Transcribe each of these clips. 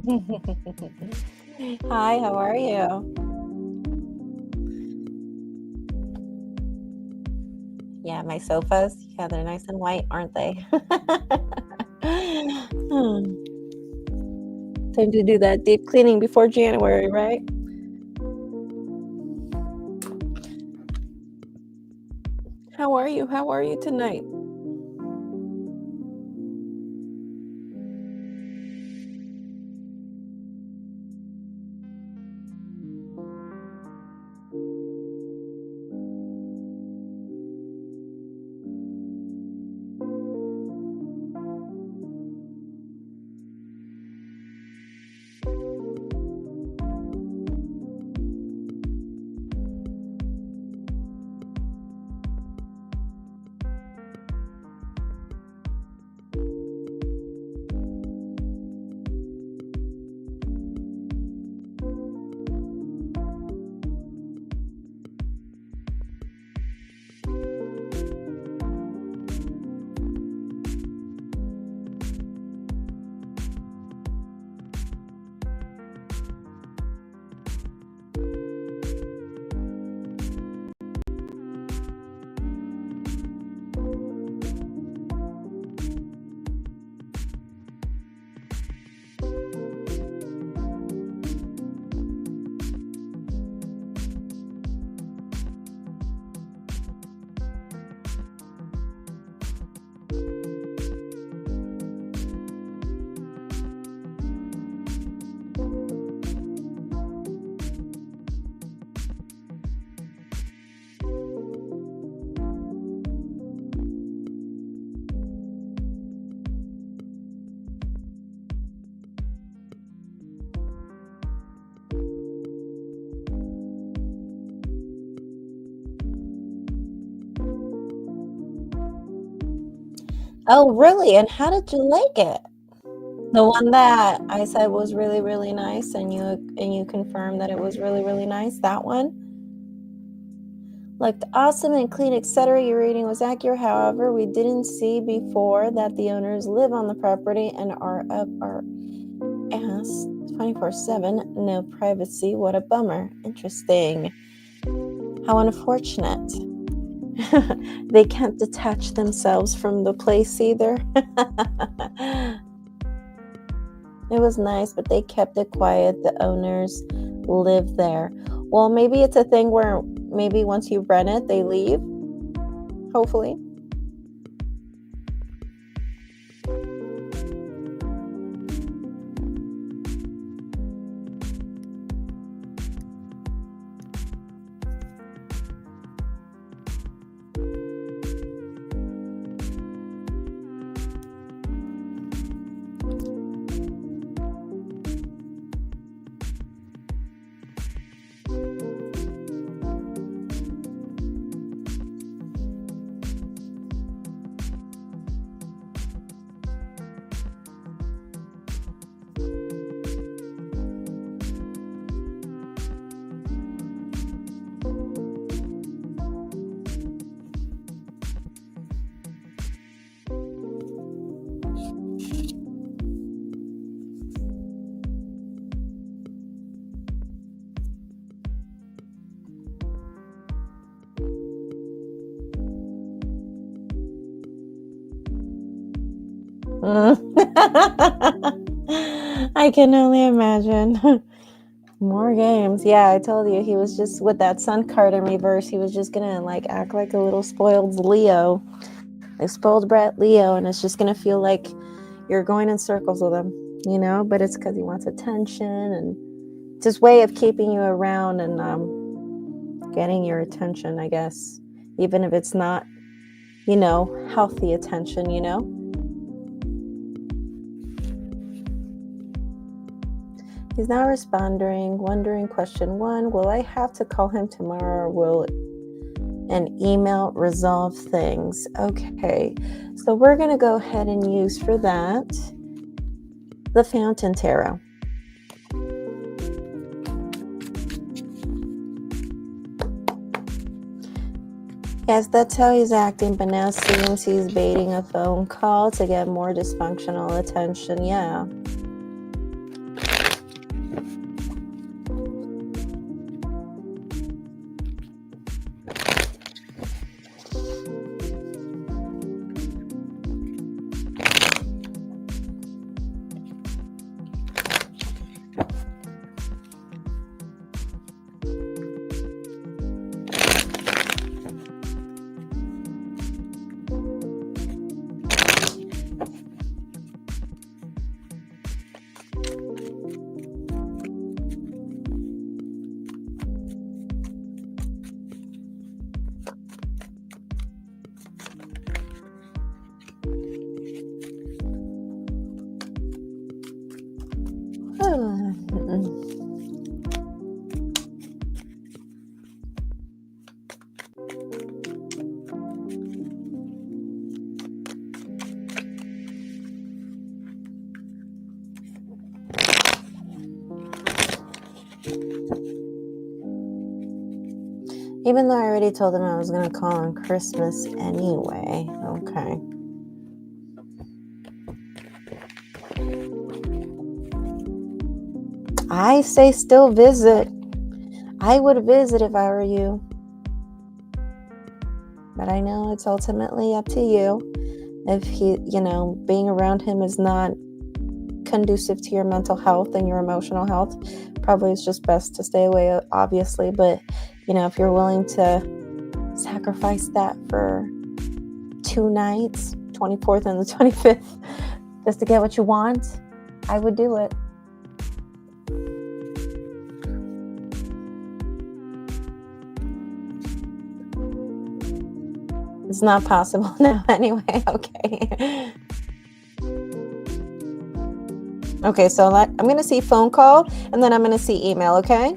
Hi, how are you? Yeah, my sofas. Yeah, they're nice and white, aren't they? Hmm. Time to do that deep cleaning before January, right? How are you? How are you tonight? Oh, really? And how did you like it? The one that I said was really, really nice, and you confirmed that it was really, really nice. That one looked awesome and clean, etc. Your rating was accurate. However, we didn't see before that the owners live on the property and are up our ass 24/7. No privacy. What a bummer. Interesting. How unfortunate. They can't detach themselves from the place either. It was nice, but they kept it quiet. The owners live there. Well, maybe it's a thing where maybe once you rent it, they leave, hopefully. I can only imagine. More games. Yeah, I told you he was just with that sun card in reverse. He was just gonna like act like a little spoiled Leo, like spoiled brat Leo, and it's just gonna feel like you're going in circles with him, But it's because he wants attention, and it's his way of keeping you around and getting your attention, I guess, even if it's not, healthy attention. He's not responding. Wondering, question one, will I have to call him tomorrow, or will an email resolve things? Okay, so we're going to go ahead and use for that the Fountain Tarot. Yes, that's how he's acting, but now seems he's baiting a phone call to get more dysfunctional attention. Yeah. Even though I already told him I was going to call on Christmas anyway. Okay. I say still visit. I would visit if I were you. But I know it's ultimately up to you. If he, being around him is not conducive to your mental health and your emotional health, probably it's just best to stay away, obviously. But, if you're willing to sacrifice that for 2 nights, 24th and the 25th, just to get what you want, I would do it. It's not possible now anyway. Okay. Okay, so I'm going to see phone call and then I'm going to see email, okay?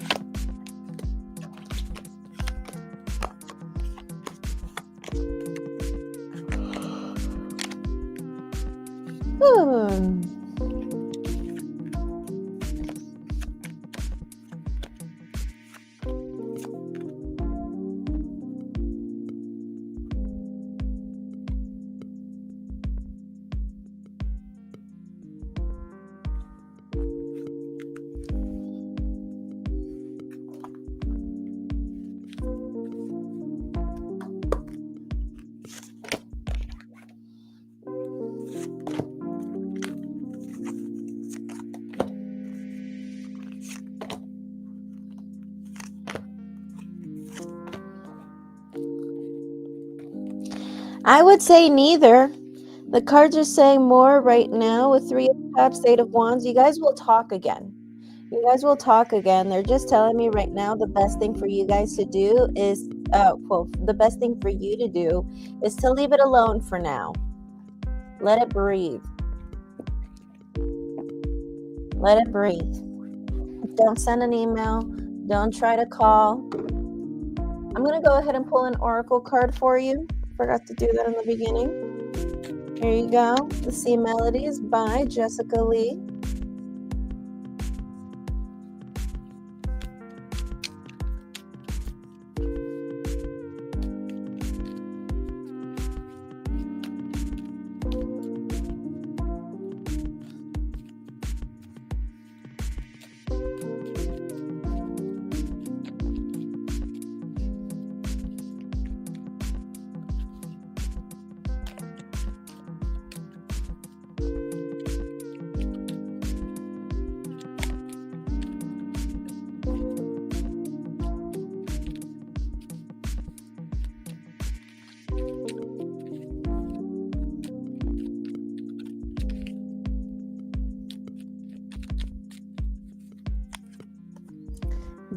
I would say neither. The cards are saying more right now with 3 of Cups, 8 of Wands. You guys will talk again. They're just telling me right now the best thing for you guys to do is, the best thing for you to do is to leave it alone for now. Let it breathe. Let it breathe. Don't send an email. Don't try to call. I'm going to go ahead and pull an oracle card for you. Forgot to do that in the beginning. Here you go. The Sea Melodies by Jessica Lee.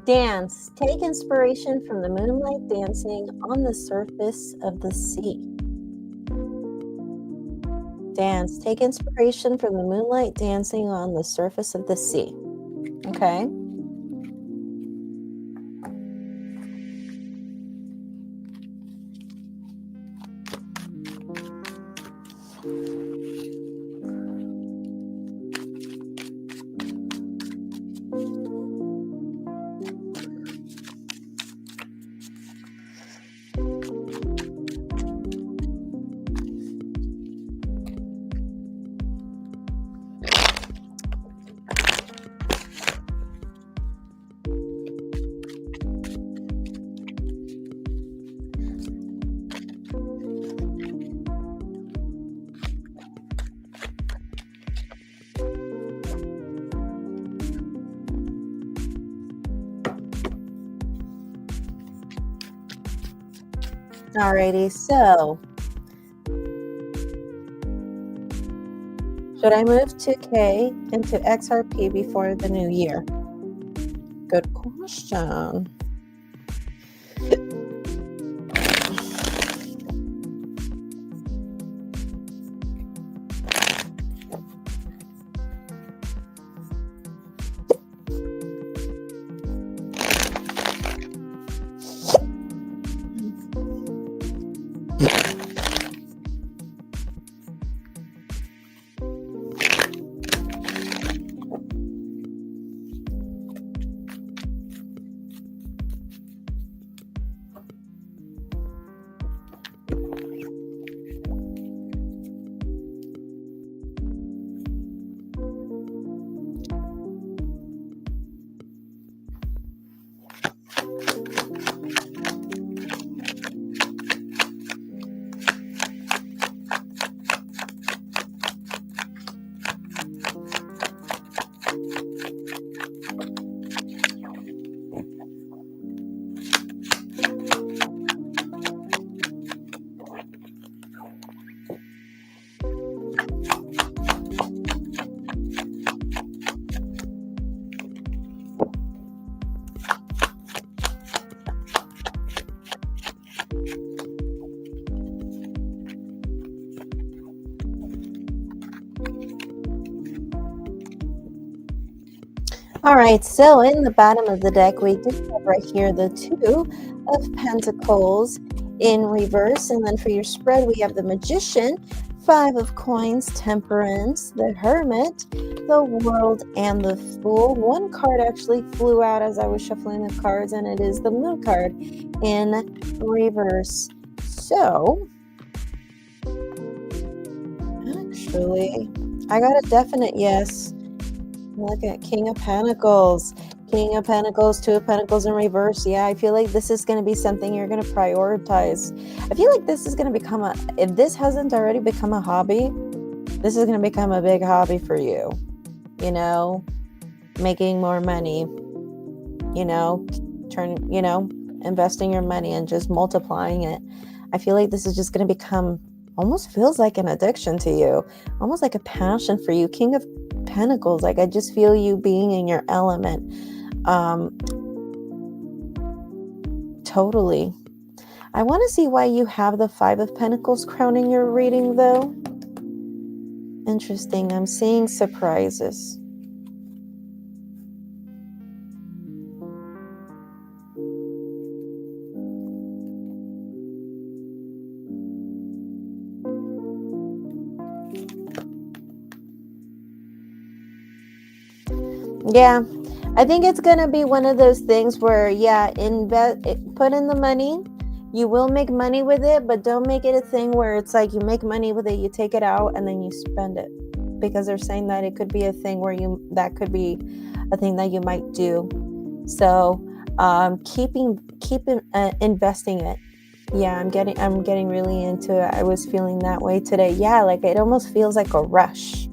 Dance. Take inspiration from the moonlight dancing on the surface of the sea. Dance. Take inspiration from the moonlight dancing on the surface of the sea. Okay. Alrighty, so should I move 2K into XRP before the new year? Good question. All right, so in the bottom of the deck, we do have right here the Two of Pentacles in reverse. And then for your spread, we have the Magician, Five of Coins, Temperance, the Hermit, the World, and the Fool. One card actually flew out as I was shuffling the cards, and it is the Moon card in reverse. So, actually, I got a definite yes. Look at King of Pentacles. King of Pentacles, Two of Pentacles in reverse. Yeah, I feel like this is going to be something you're going to prioritize. I feel like this is going to become if this hasn't already become a hobby, this is going to become a big hobby for you. You know, making more money, investing your money and just multiplying it. I feel like this is just going to become, almost feels like an addiction to you, almost like a passion for you. King of Pentacles, like I just feel you being in your element. Totally. I want to see why you have the Five of Pentacles crowning your reading, though. Interesting. I'm seeing surprises. Yeah, I think it's going to be one of those things where, put in the money. You will make money with it, but don't make it a thing where it's like you make money with it, you take it out, and then you spend it. Because they're saying that it could be a thing where that could be a thing that you might do. So keep investing it. Yeah, I'm getting really into it. I was feeling that way today. Yeah, like it almost feels like a rush.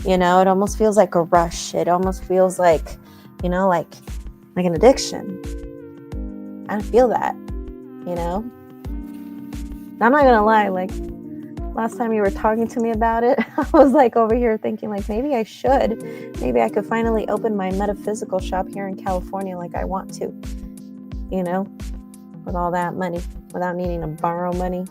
It almost feels like a rush. It almost feels like, like an addiction. I feel that, I'm not gonna lie, like last time you were talking to me about it, I was like over here thinking like maybe I could finally open my metaphysical shop here in California like I want to, with all that money without needing to borrow money.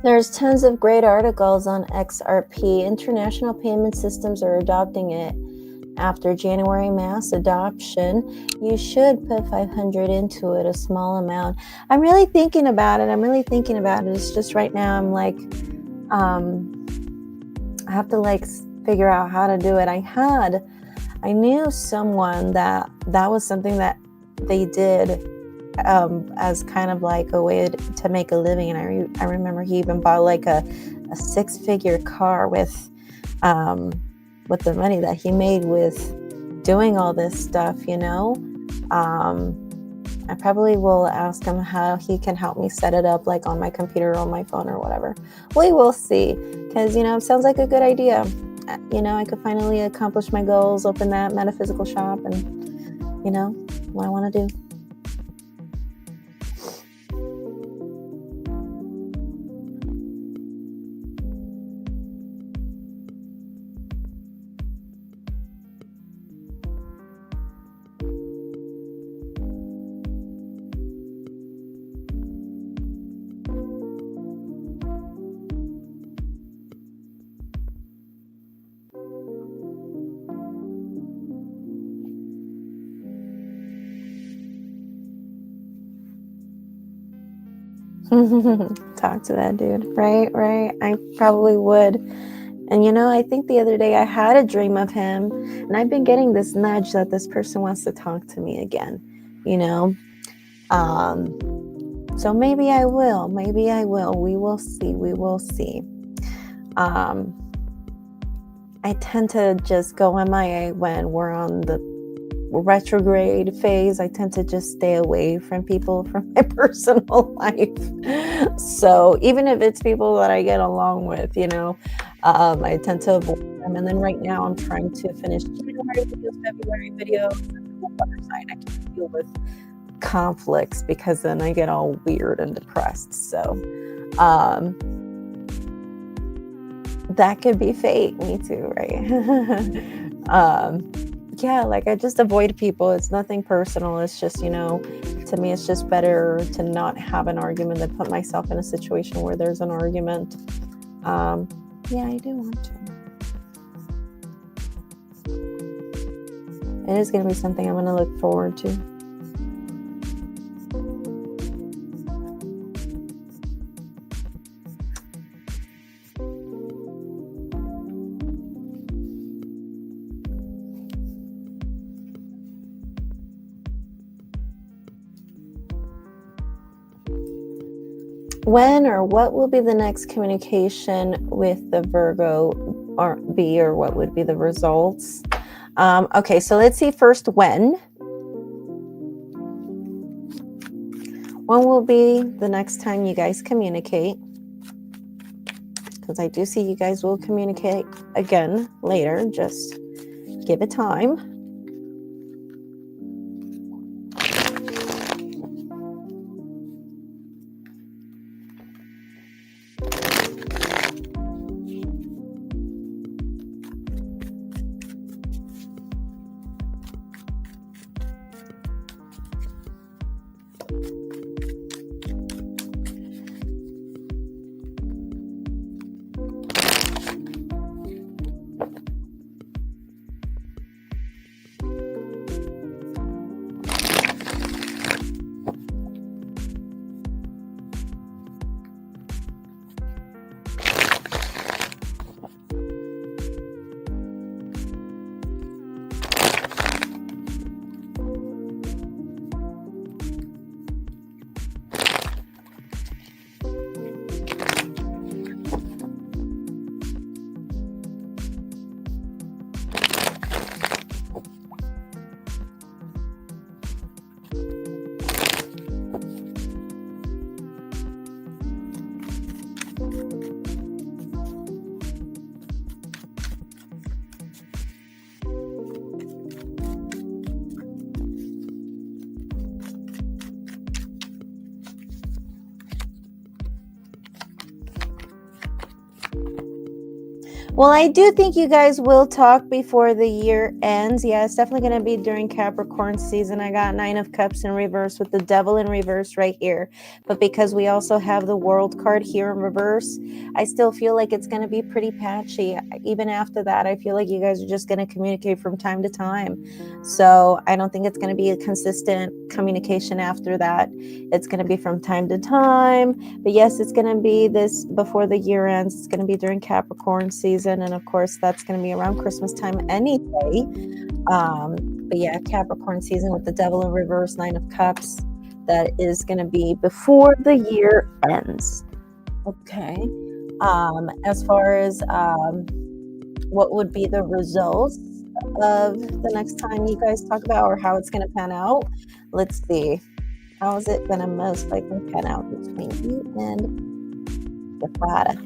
There's tons of great articles on XRP. International payment systems are adopting it. After January mass adoption, you should put 500 into it, a small amount. I'm really thinking about it. It's just right now I'm like, I have to like figure out how to do it. I knew someone that was something that they did as kind of like a way to make a living. And I remember he even bought like a 6-figure car with the money that he made with doing all this stuff, I probably will ask him how he can help me set it up like on my computer or on my phone or whatever. We will see, because it sounds like a good idea. I could finally accomplish my goals, open that metaphysical shop, and what I want to do. Talk to that dude. Right. I probably would. And I think the other day I had a dream of him, and I've been getting this nudge that this person wants to talk to me again, so maybe I will. We will see. I tend to just go MIA when we're on the retrograde phase. I tend to just stay away from people from my personal life. So even if it's people that I get along with, I tend to avoid them. And then right now I'm trying to finish January videos, February videos, and the other side I can't deal with conflicts because then I get all weird and depressed. So that could be fate. Me too, right? Yeah, like I just avoid people. It's nothing personal. It's just, to me, it's just better to not have an argument than put myself in a situation where there's an argument. Yeah, I do want to. It is going to be something I'm going to look forward to. When or what will be the next communication with the Virgo or what would be the results? Okay, so let's see first when. When will be the next time you guys communicate? Because I do see you guys will communicate again later. Just give it time. Well, I do think you guys will talk before the year ends. Yeah, it's definitely going to be during Capricorn season. I got 9 of Cups in reverse with the Devil in reverse right here. But because we also have the World card here in reverse, I still feel like it's going to be pretty patchy. Even after that, I feel like you guys are just going to communicate from time to time. So I don't think it's going to be a consistent communication after that. It's going to be from time to time. But yes, it's going to be this before the year ends. It's going to be during Capricorn season. And of course, that's going to be around Christmas time anyway. But yeah, Capricorn season with the Devil in reverse, 9 of Cups. That is going to be before the year ends. Okay. As far as what would be the results of the next time you guys talk about or how it's going to pan out, let's see. How is it going to most likely pan out between you and the Prada?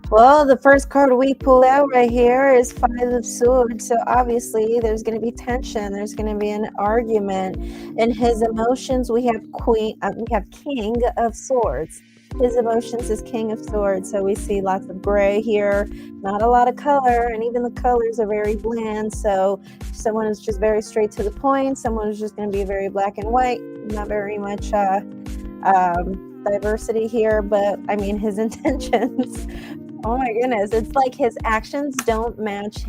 Well, the first card we pull out right here is Five of Swords. So obviously there's going to be tension. There's going to be an argument. In his emotions, we have King of Swords. His emotions is King of Swords. So we see lots of gray here, not a lot of color, and even the colors are very bland. So someone is just very straight to the point. Someone is just going to be very black and white, not very much diversity here. But I mean, his intentions. Oh my goodness, it's like his actions don't match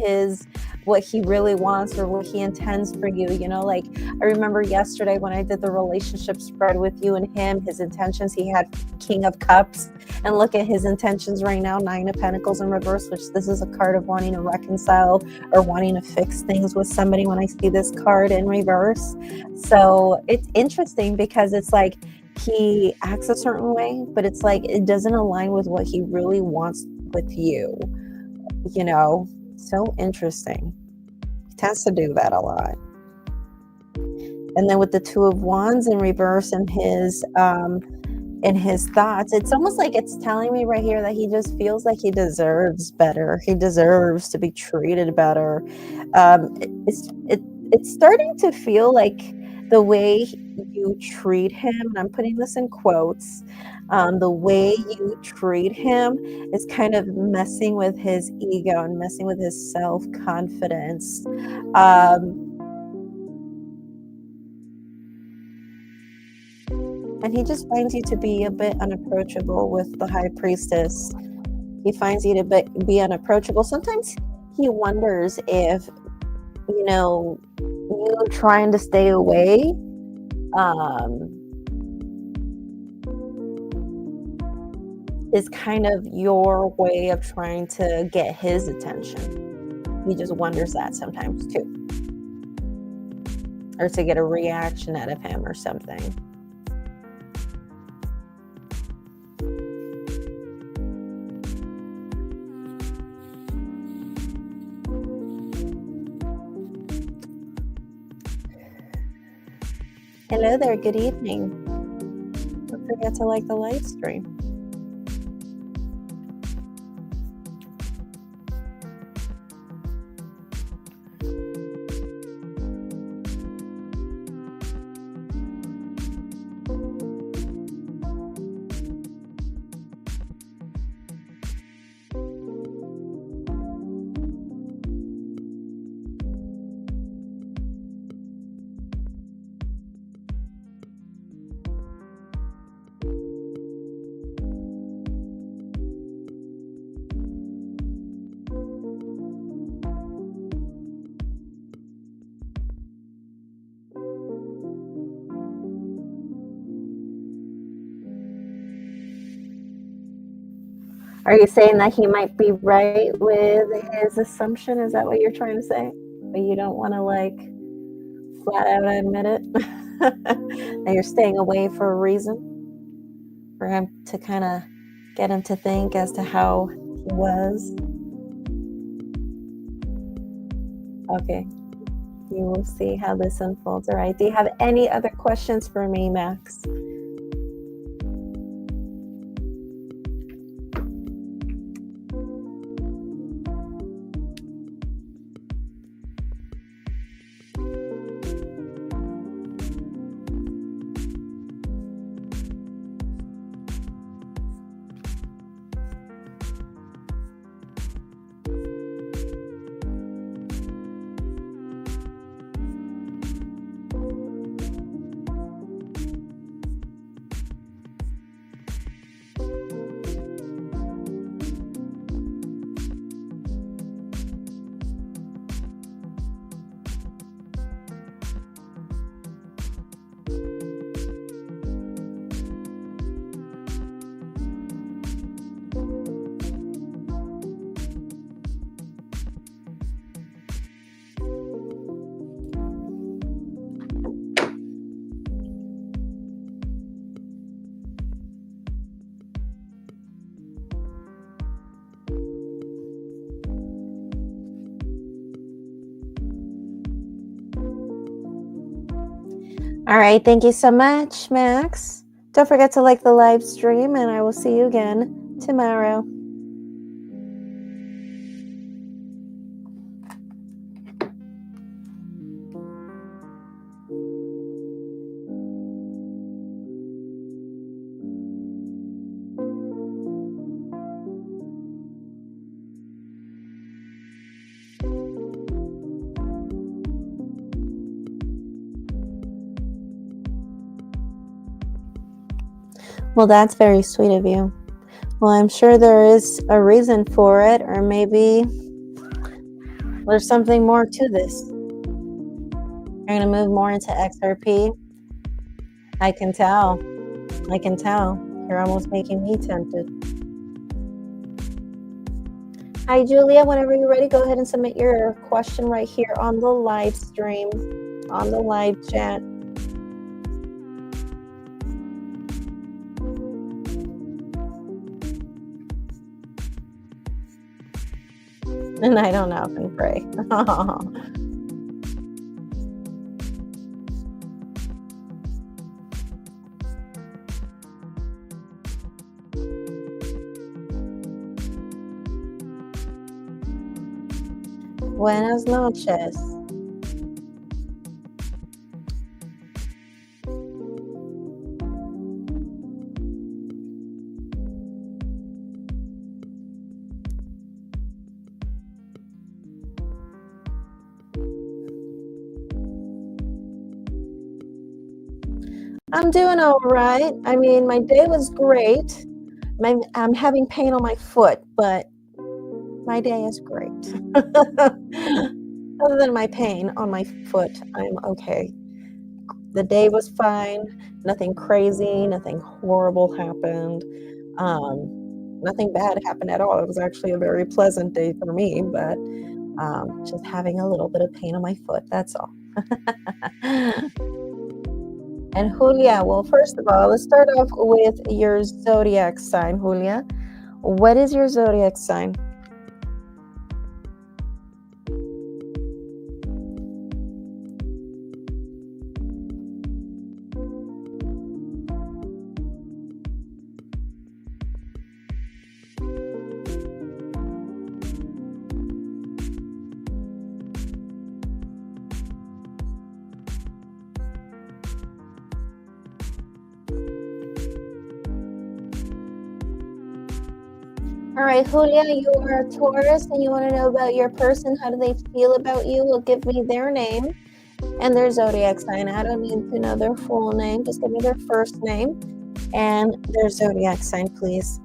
what he really wants or what he intends for you. You know, like I remember yesterday when I did the relationship spread with you and him, his intentions, he had King of Cups, and look at his intentions right now, Nine of Pentacles in reverse, which this is a card of wanting to reconcile or wanting to fix things with somebody when I see this card in reverse. So it's interesting because it's like he acts a certain way, but it's like it doesn't align with what he really wants with you, you know. So interesting. He tends to do that a lot. And then with the Two of Wands in reverse and his thoughts, it's almost like it's telling me right here that he just feels like he deserves better. He deserves to be treated better. It's starting to feel like the way you treat him, and I'm putting this in quotes, the way you treat him is kind of messing with his ego and messing with his self-confidence. And he just finds you to be a bit unapproachable with the High Priestess. He finds you to be unapproachable. Sometimes he wonders if, you know, you trying to stay away is kind of your way of trying to get his attention. He just wonders that sometimes too. Or to get a reaction out of him or something. Hello there, good evening. Don't forget to like the live stream. Are you saying that he might be right with his assumption? Is that what you're trying to say? But you don't want to like flat out admit it? That you're staying away for a reason? For him to kind of get him to think as to how he was? Okay. You will see how this unfolds. All right. Do you have any other questions for me, Max? All right, thank you so much, Max. Don't forget to like the live stream, and I will see you again tomorrow. Well, that's very sweet of you. Well, I'm sure there is a reason for it, or maybe there's something more to this. You're going to move more into XRP. I can tell. I can tell. You're almost making me tempted. Hi, Julia. Whenever you're ready, go ahead and submit your question right here on the live stream, on the live chat. And I don't often pray. Buenas noches. I'm doing all right. I mean, my day was great. I'm having pain on my foot, but my day is great. Other than my pain on my foot, I'm okay. The day was fine. Nothing crazy, nothing horrible happened. Nothing bad happened at all. It was actually a very pleasant day for me, but just having a little bit of pain on my foot, that's all. And Julia, well, first of all, let's start off with your zodiac sign, Julia. What is your zodiac sign? All right, Julia, you are a Taurus and you want to know about your person. How do they feel about you? Well, give me their name and their zodiac sign. I don't need to know their full name. Just give me their first name and their zodiac sign, please.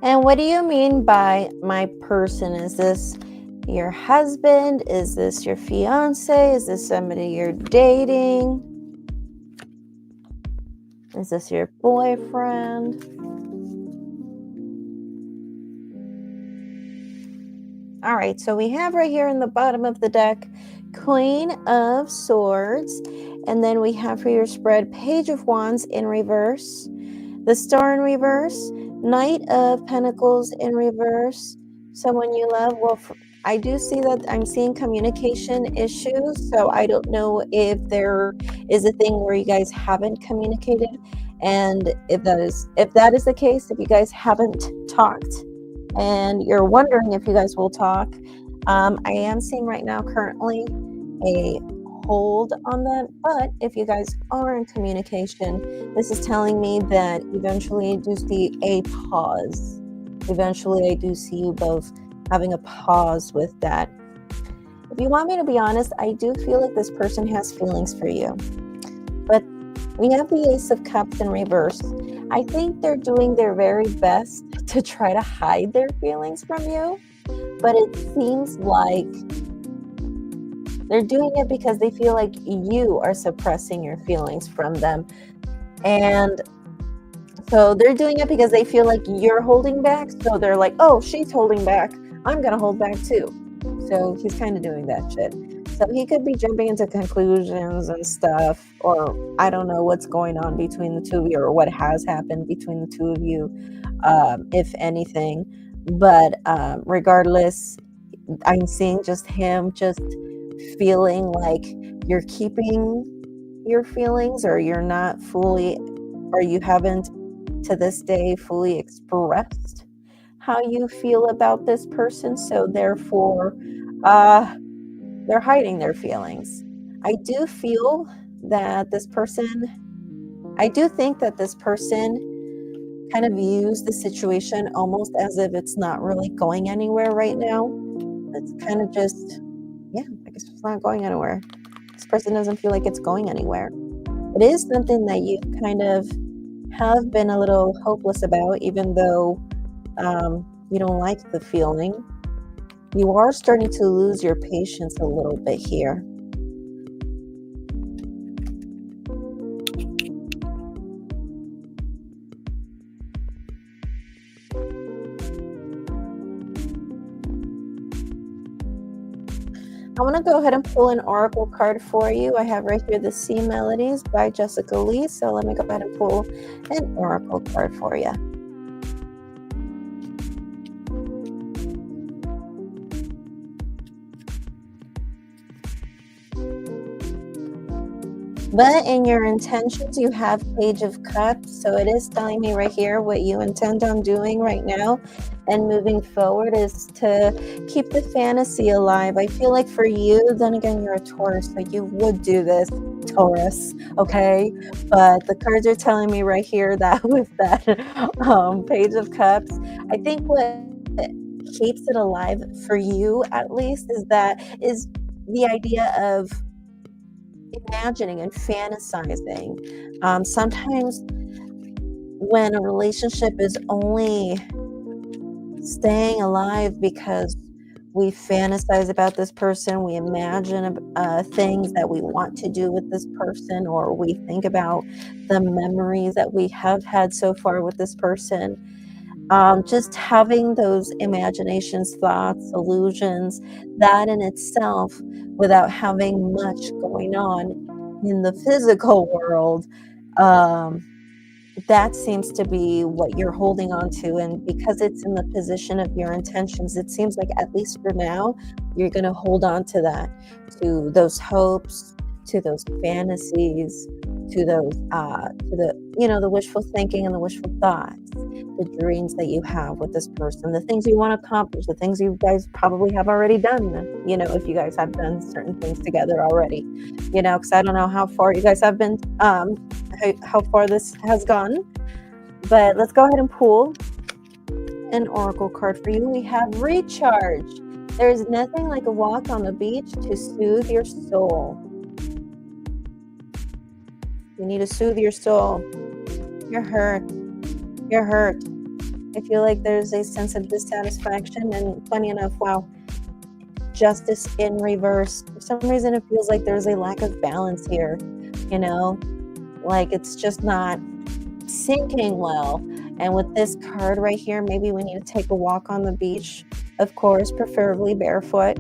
And what do you mean by my person? Is this your husband? Is this your fiance? Is this somebody you're dating? Is this your boyfriend? All right, so we have right here in the bottom of the deck, Queen of Swords. And then we have for your spread, Page of Wands in reverse, the Star in reverse, Knight of Pentacles in reverse, someone you love. Well, I do see that I'm seeing communication issues, so I don't know if there is a thing where you guys haven't communicated, and if that is the case, if you guys haven't talked and you're wondering if you guys will talk, I am seeing right now currently a hold on that. But if you guys are in communication, this is telling me that eventually I do see a pause. Eventually I do see you both having a pause with that. If you want me to be honest, I do feel like this person has feelings for you. But we have the Ace of Cups in reverse. I think they're doing their very best to try to hide their feelings from you, but it seems like they're doing it because they feel like you are suppressing your feelings from them. And so they're doing it because they feel like you're holding back. So they're like, oh, she's holding back, I'm going to hold back too. So he's kind of doing that shit. So he could be jumping into conclusions and stuff, or I don't know what's going on between the two of you, or what has happened between the two of you, if anything. But regardless, I'm seeing just him just feeling like you're keeping your feelings, or you're not fully, or you haven't to this day fully expressed how you feel about this person. So therefore, they're hiding their feelings. I do feel that this person, I do think that this person kind of views the situation almost as if it's not really going anywhere right now. It's kind of just, yeah, I guess it's not going anywhere. This person doesn't feel like it's going anywhere. It is something that you kind of have been a little hopeless about, even though you don't like the feeling. You are starting to lose your patience a little bit here. I want to go ahead and pull an oracle card for you. I have right here the Sea Melodies by Jessica Lee. So let me go ahead and pull an oracle card for you. But in your intentions, you have Page of Cups. So it is telling me right here what you intend on doing right now and moving forward is to keep the fantasy alive. I feel like for you, then again, you're a Taurus, so you would do this, Taurus, okay? But the cards are telling me right here that with that Page of Cups, I think what keeps it alive for you, at least, is the idea of imagining and fantasizing. Sometimes when a relationship is only staying alive because we fantasize about this person, we imagine things that we want to do with this person, or we think about the memories that we have had so far with this person. Just having those imaginations, thoughts, illusions, that in itself, without having much going on in the physical world, that seems to be what you're holding on to. And because it's in the position of your intentions, it seems like, at least for now, you're going to hold on to that, to those hopes, to those fantasies, to those the wishful thinking and the wishful thoughts, the dreams that you have with this person, the things you want to accomplish, the things you guys probably have already done, if you guys have done certain things together already, because I don't know how far you guys have been, how far this has gone. But let's go ahead and pull an oracle card for you. We have Recharge. There's nothing like a walk on the beach to soothe your soul. You need to soothe your soul. You're hurt. You're hurt. I feel like there's a sense of dissatisfaction, and funny enough, wow, Justice in reverse. For some reason, it feels like there's a lack of balance here, like it's just not syncing well. And with this card right here, maybe we need to take a walk on the beach, of course, preferably barefoot.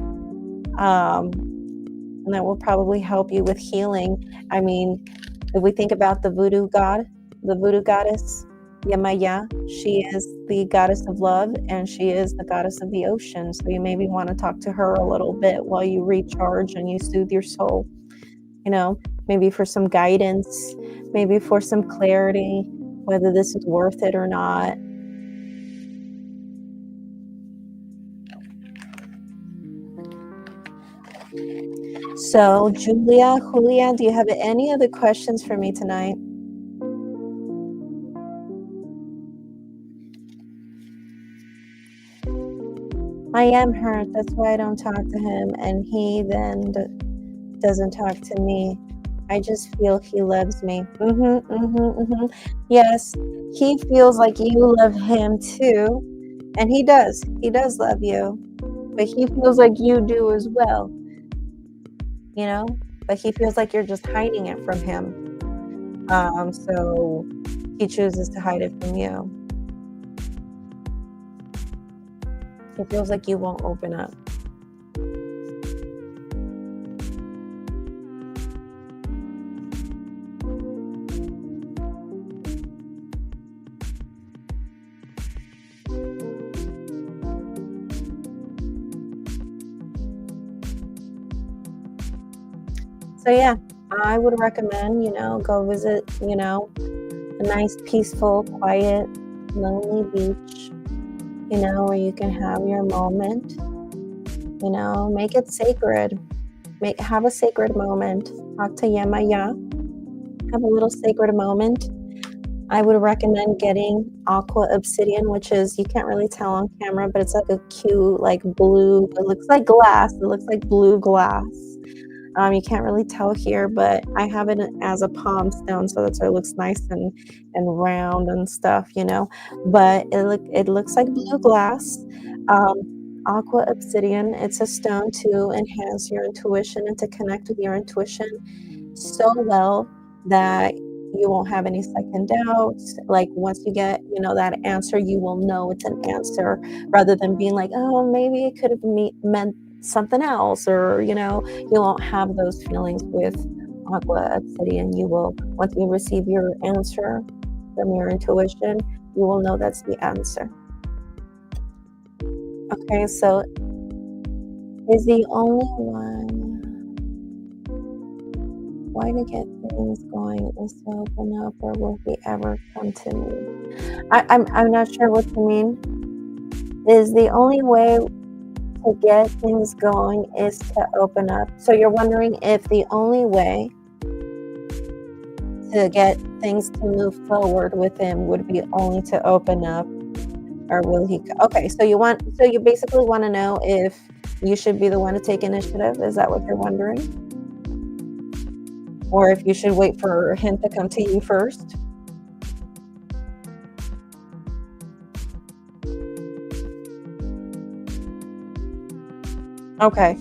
And that will probably help you with healing. I mean, if we think about the voodoo god, the voodoo goddess, Yemaya, she is the goddess of love, and she is the goddess of the ocean. So you maybe want to talk to her a little bit while you recharge and you soothe your soul. You know, maybe for some guidance, maybe for some clarity, whether this is worth it or not. So, Julia, do you have any other questions for me tonight? I am hurt. That's why I don't talk to him, and he then doesn't talk to me. I just feel he loves me. Yes, he feels like you love him too, and he does. He does love you, but he feels like you do as well. You know, but he feels like you're just hiding it from him. So he chooses to hide it from you. He feels like you won't open up. So yeah, I would recommend, go visit, a nice, peaceful, quiet, lonely beach, where you can have your moment, make it sacred. Have a sacred moment. Talk to Yemaya. Have a little sacred moment. I would recommend getting aqua obsidian, which is, you can't really tell on camera, but it's like a cute, like blue, it looks like glass. It looks like blue glass. You can't really tell here, but I have it as a palm stone, so that's why it looks nice and round and stuff, but it looks like blue glass. Aqua obsidian, it's a stone to enhance your intuition and to connect with your intuition so well that you won't have any second doubts. Like once you get, that answer, you will know it's an answer rather than being like, oh, maybe it could have meant something else, or, you won't have those feelings with aqua obsidian. You will, once you receive your answer from your intuition, you will know that's the answer. Okay, so is the only way to get things going is to open up, or will he ever come to me? I'm not sure what you mean. Is the only way to get things going is to open up? So you're wondering if the only way to get things to move forward with him would be only to open up, or will he? Okay, so you basically want to know if you should be the one to take initiative. Is that what you're wondering? Or if you should wait for him to come to you first? Okay.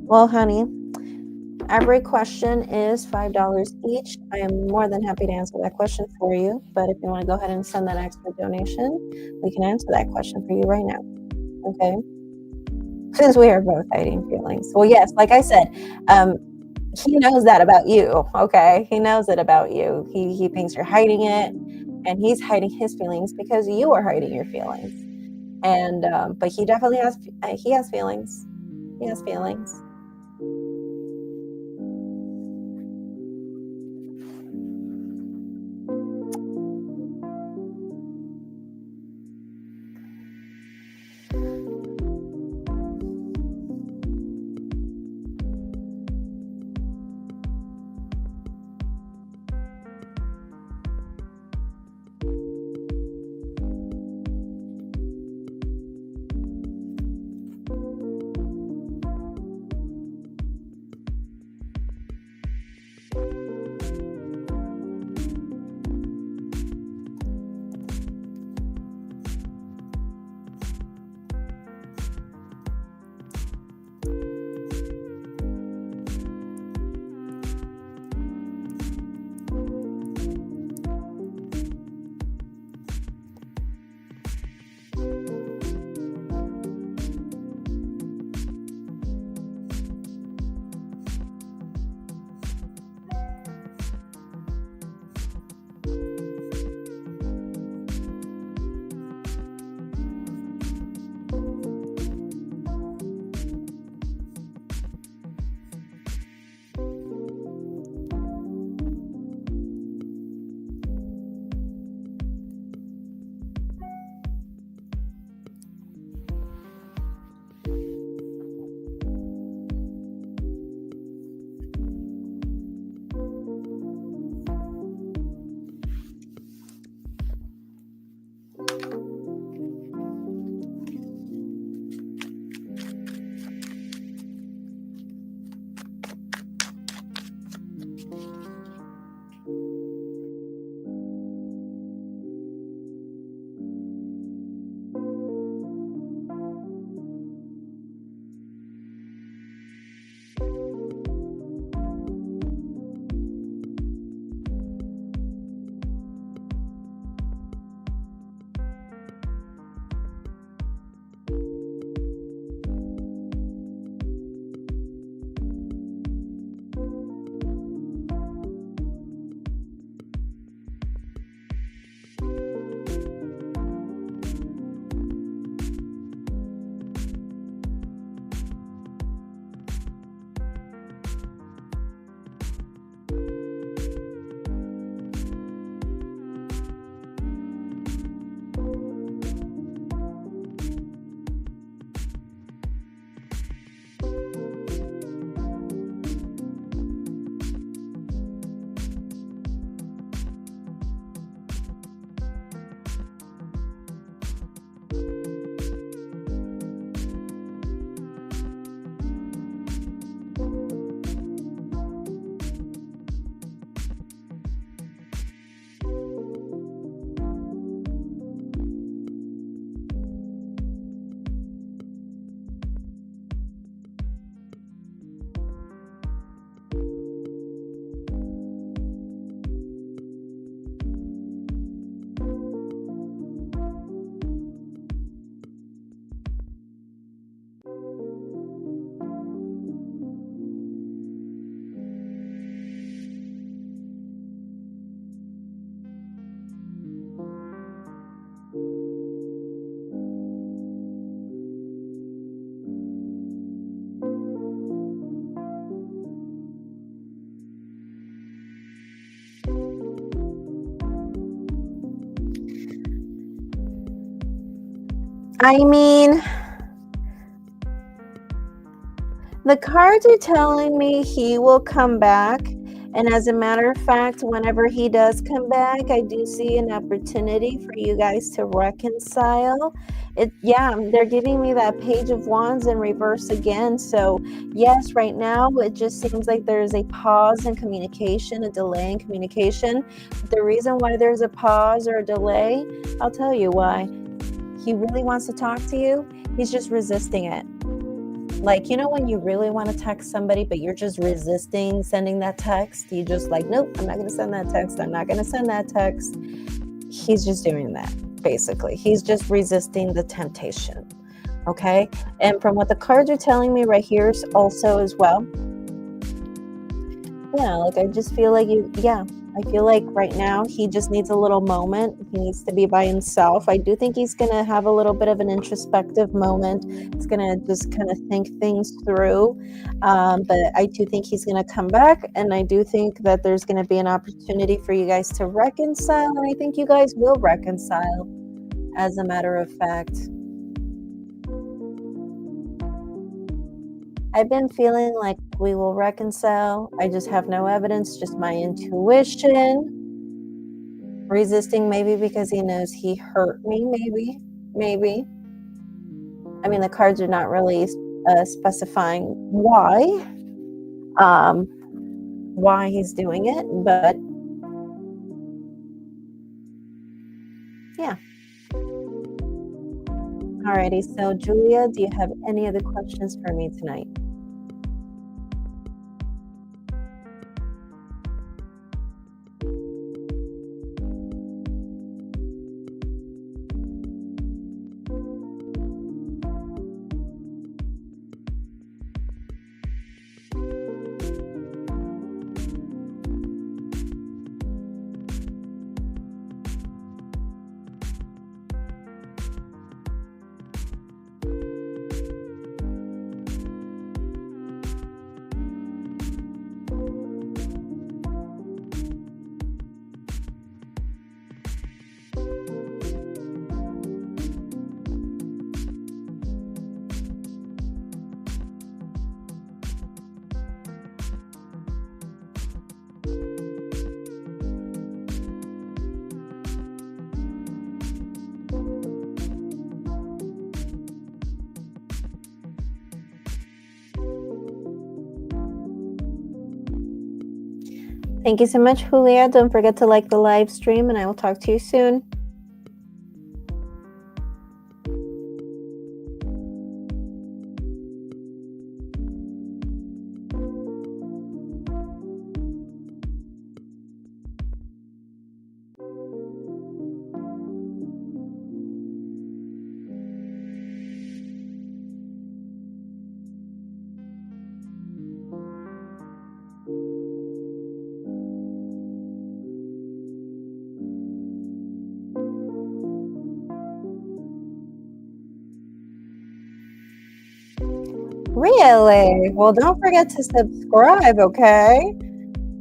Well, honey, every question is $5 each. I am more than happy to answer that question for you. But if you want to go ahead and send that extra donation, we can answer that question for you right now. Okay? Since we are both hiding feelings. Well, yes, like I said, he knows that about you. Okay? He knows it about you. He thinks you're hiding it, and he's hiding his feelings because you are hiding your feelings. And but he definitely has feelings. He has feelings. I mean, the cards are telling me he will come back. And as a matter of fact, whenever he does come back, I do see an opportunity for you guys to reconcile. They're giving me that Page of Wands in reverse again. So, yes, right now it just seems like there's a pause in communication, a delay in communication. The reason why there's a pause or a delay, I'll tell you why. He really wants to talk to you, he's just resisting it. Like, when you really want to text somebody, but you're just resisting sending that text, you just like, nope, I'm not going to send that text. I'm not going to send that text. He's just doing that, basically. He's just resisting the temptation. Okay. And from what the cards are telling me right here also as well. Yeah, like I just feel like I feel like right now he just needs a little moment. He needs to be by himself. I do think he's going to have a little bit of an introspective moment. He's going to just kind of think things through. But I do think he's going to come back. And I do think that there's going to be an opportunity for you guys to reconcile. And I think you guys will reconcile, as a matter of fact. I've been feeling like we will reconcile. I just have no evidence, just my intuition. Resisting maybe because he knows he hurt me, maybe. I mean, the cards are not really specifying why he's doing it, but yeah. Alrighty, so Julia, do you have any other questions for me tonight? Thank you so much, Julia. Don't forget to like the live stream, and I will talk to you soon. Really? Well, don't forget to subscribe, okay?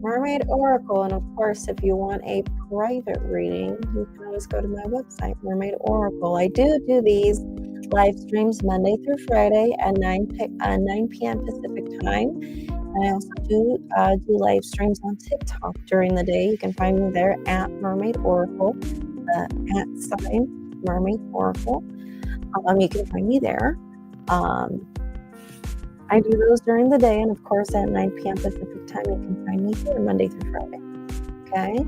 Mermaid Oracle. And of course, if you want a private reading, you can always go to my website, Mermaid Oracle. I do these live streams Monday through Friday at 9 p.m. Pacific time. And I also do live streams on TikTok during the day. You can find me there at Mermaid Oracle, @ Mermaid Oracle. You can find me there. I do those during the day, and of course at 9 p.m. Pacific time, you can find me here Monday through Friday. Okay?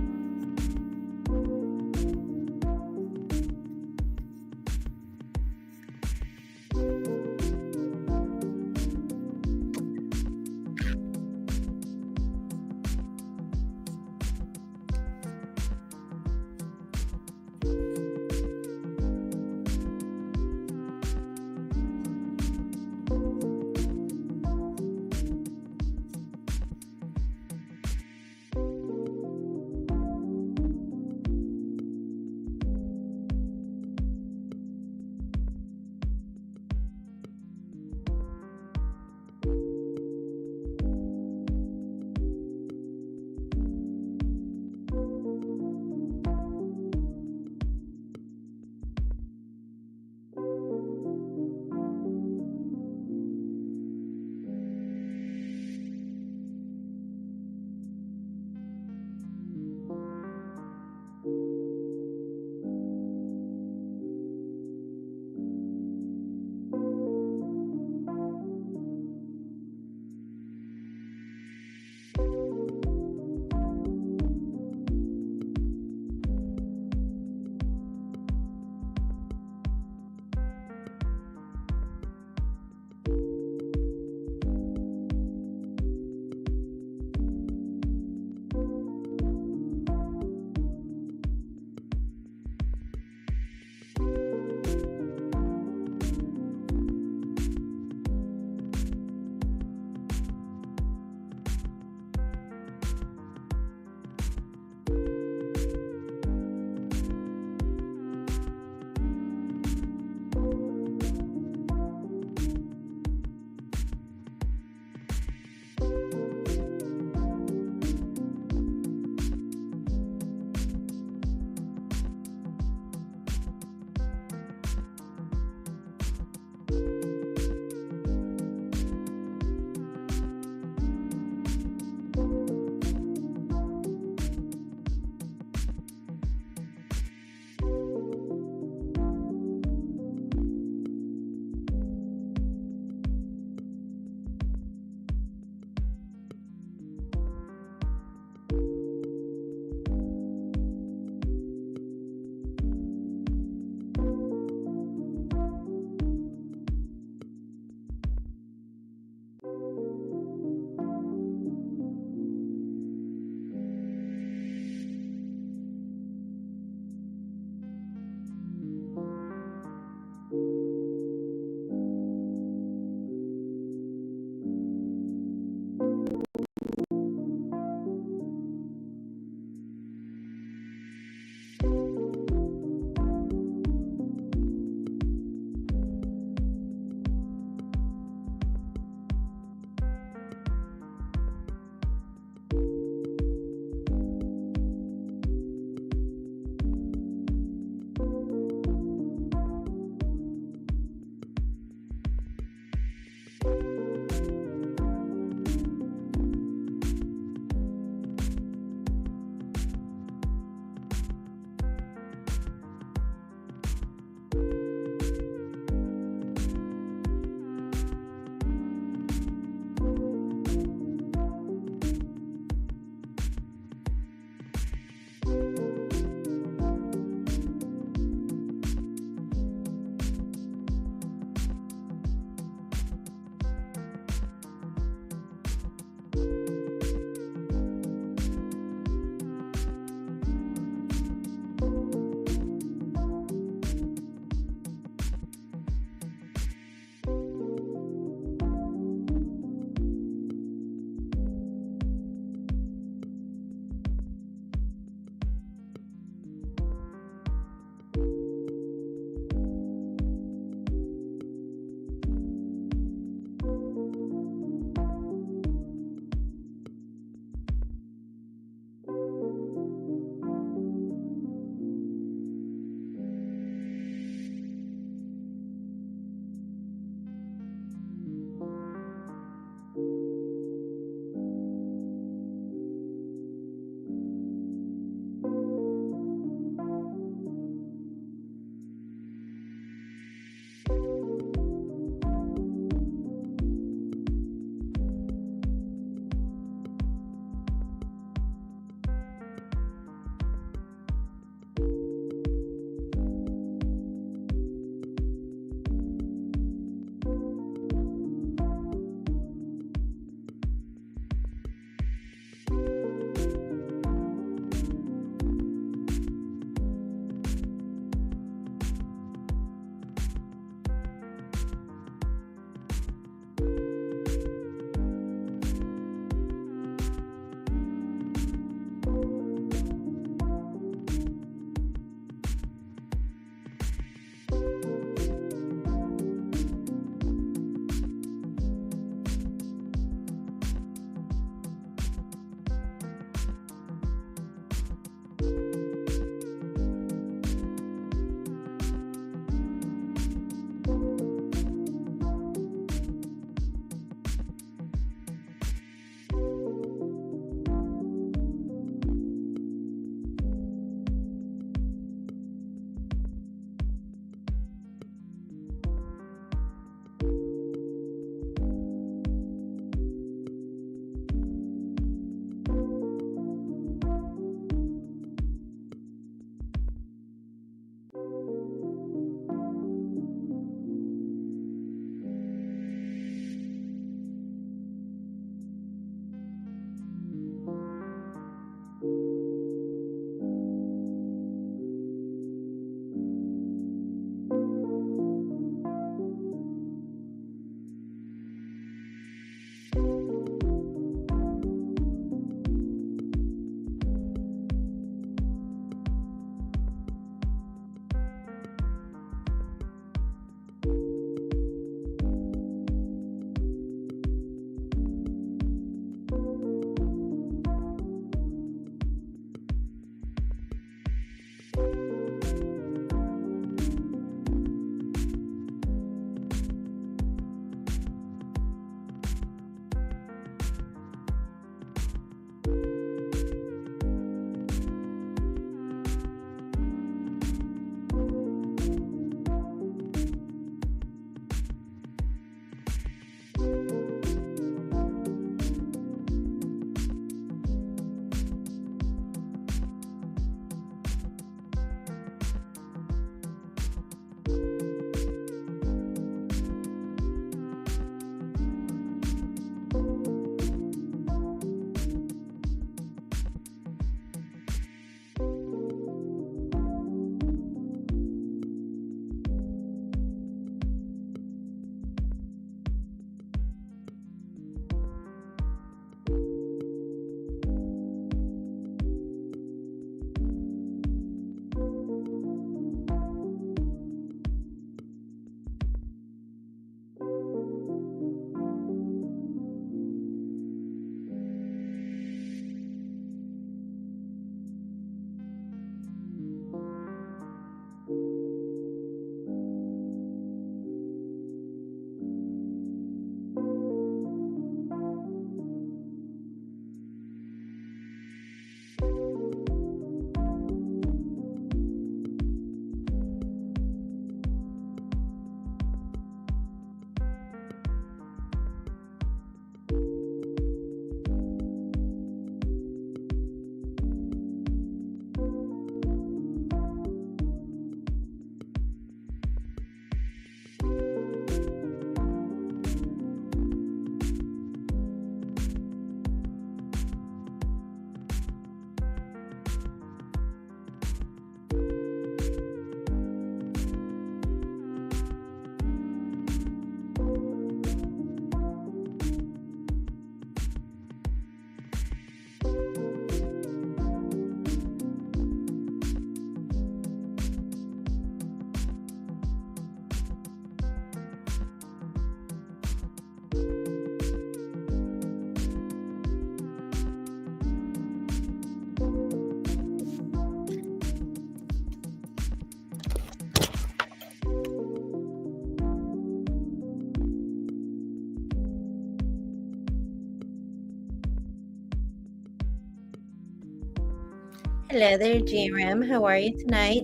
Hello there, GRM. How are you tonight?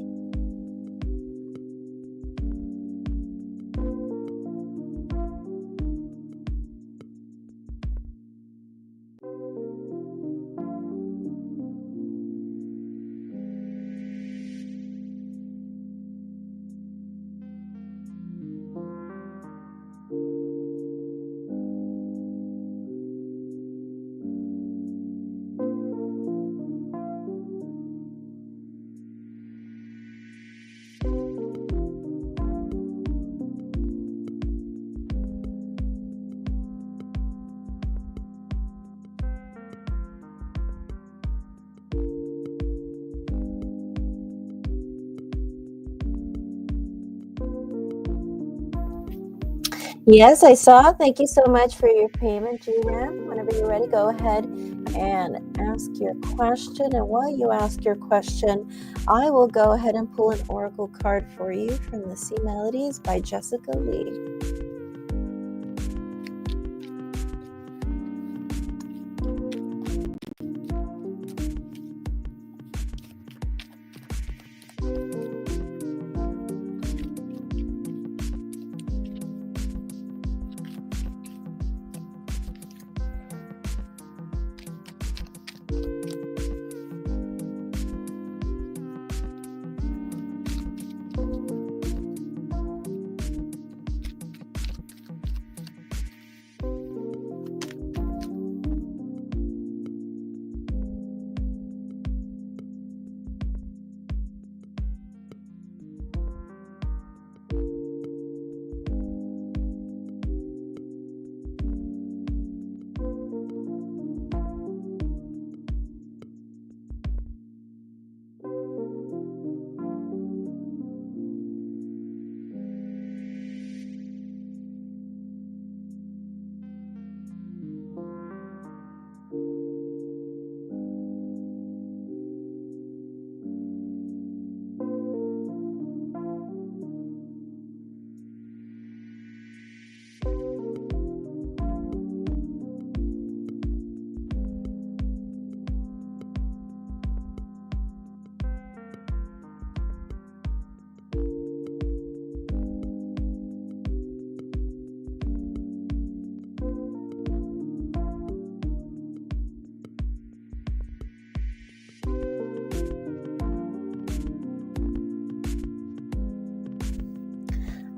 Yes, I saw. Thank you so much for your payment, GRAM. Whenever you're ready, go ahead and ask your question. And while you ask your question, I will go ahead and pull an oracle card for you from the Sea Melodies by Jessica Lee.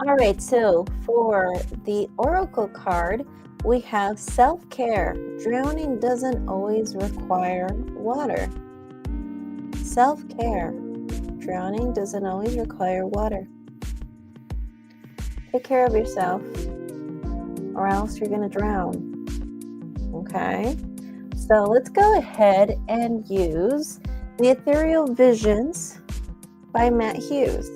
All right, so for the oracle card, we have self-care. Drowning doesn't always require water. Self-care. Drowning doesn't always require water. Take care of yourself, or else you're going to drown. Okay? So let's go ahead and use the Ethereal Visions by Matt Hughes.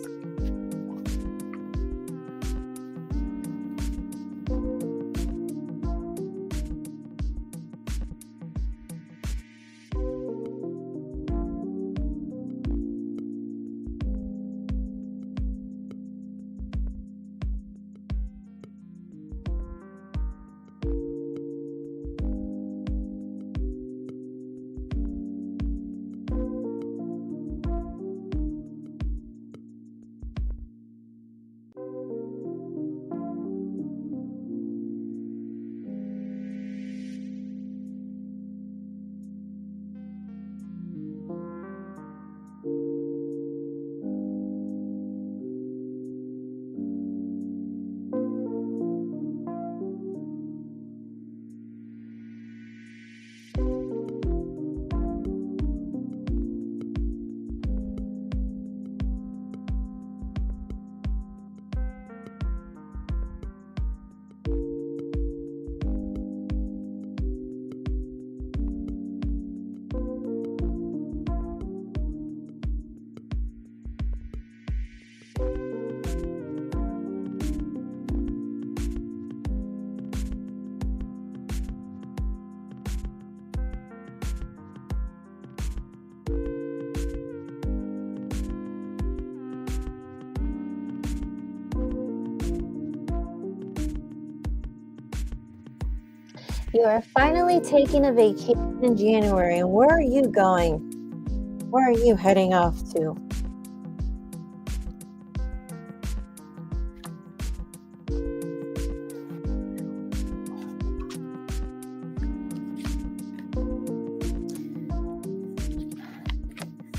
You are finally taking a vacation in January. Where are you going? Where are you heading off to?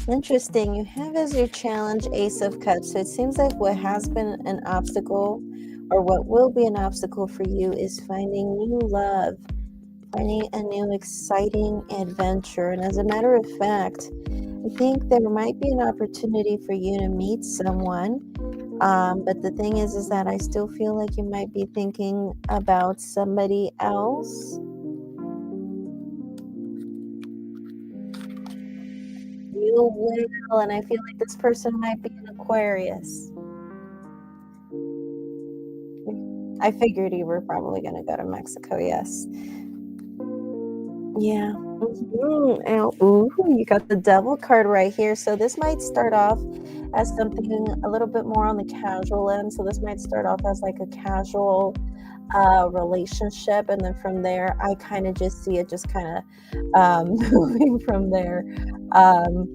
Interesting. You have as your challenge Ace of Cups. So it seems like what has been an obstacle or what will be an obstacle for you is finding new love, finding a new exciting adventure. And as a matter of fact, I think there might be an opportunity for you to meet someone. But the thing is that I still feel like you might be thinking about somebody else. You will, and I feel like this person might be an Aquarius. I figured you were probably going to go to Mexico, yes. Yeah. Ooh, you got the devil card right here. So this might start off as something a little bit more on the casual end. So this might start off as like a casual relationship, and then from there, I kind of just see it just kind of moving from there. Um,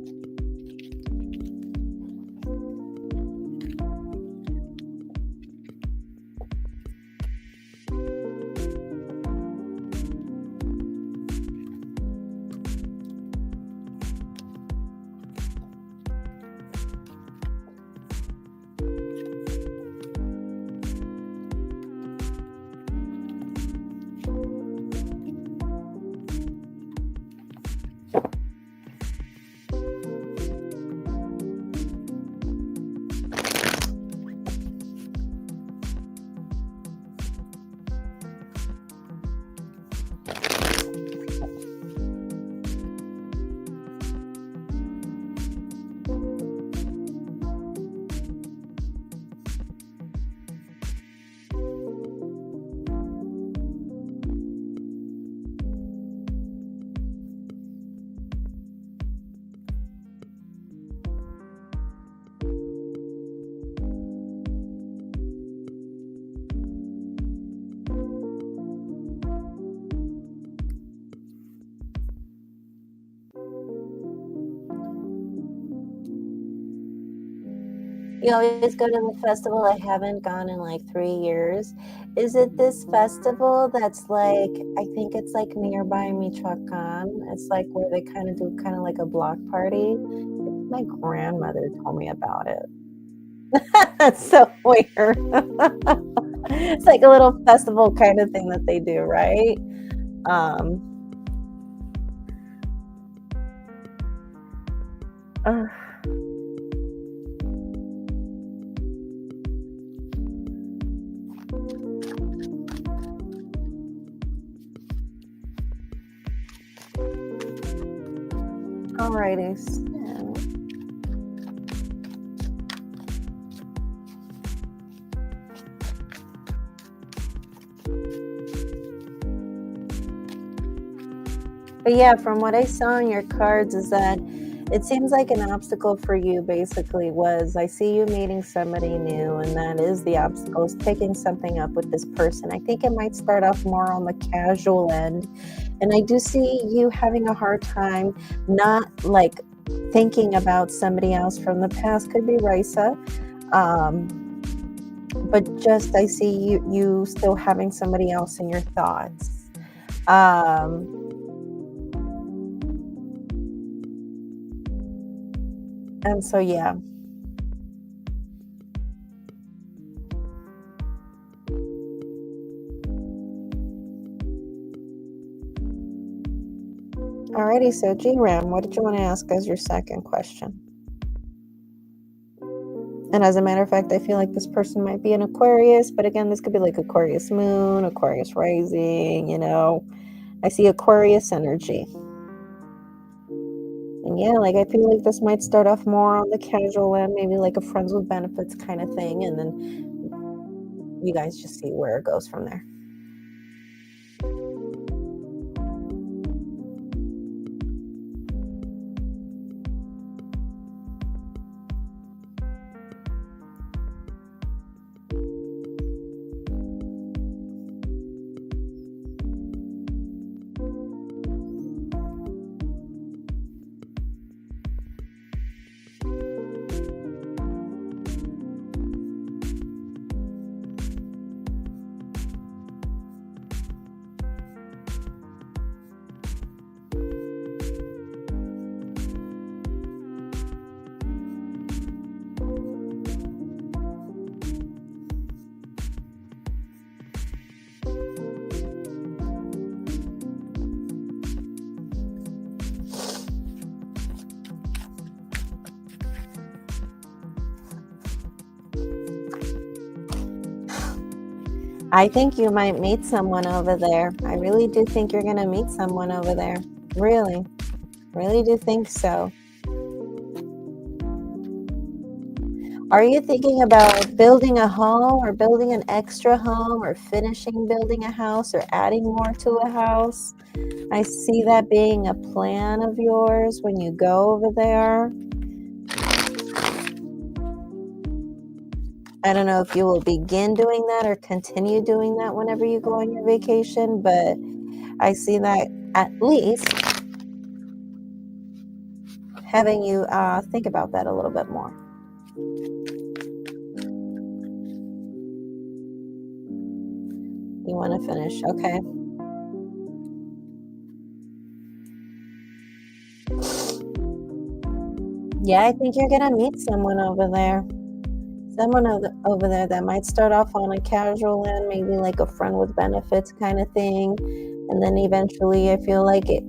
You always go to the festival. I haven't gone in like 3 years. Is it this festival that's like, I think it's like nearby Michoacan? It's like where they kind of do kind of like a block party. My grandmother told me about it. That's so weird. It's like a little festival kind of thing that they do, right? Um, uh, Alrighty. So but yeah, from what I saw in your cards is that it seems like an obstacle for you basically was I see you meeting somebody new, and that is the obstacle is picking something up with this person. I think it might start off more on the casual end. And I do see you having a hard time not like thinking about somebody else from the past. Could be Risa. But just I see you still having somebody else in your thoughts. Um, And so, yeah. Alrighty, so G-Ram, what did you want to ask as your second question? And as a matter of fact, I feel like this person might be an Aquarius, but again, this could be like Aquarius moon, Aquarius rising, I see Aquarius energy. And yeah, like I feel like this might start off more on the casual end, maybe like a friends with benefits kind of thing, and then you guys just see where it goes from there. I think you might meet someone over there. I really do think you're going to meet someone over there. Really, really do think so. Are you thinking about building a home or building an extra home or finishing building a house or adding more to a house? I see that being a plan of yours when you go over there. I don't know if you will begin doing that or continue doing that whenever you go on your vacation, but I see that at least having you think about that a little bit more. You want to finish, okay. Yeah, I think you're going to meet someone over there. Someone over there that might start off on a casual end, maybe like a friend with benefits kind of thing. And then eventually I feel like it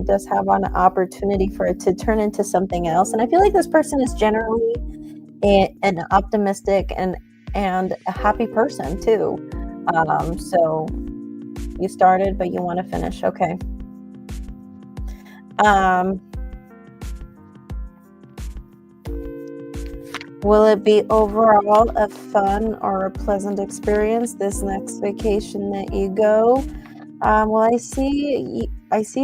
does have an opportunity for it to turn into something else. And I feel like this person is generally an optimistic and a happy person too. So you started, but you want to finish. Okay. Will it be overall a fun or a pleasant experience this next vacation that you go? Well, I see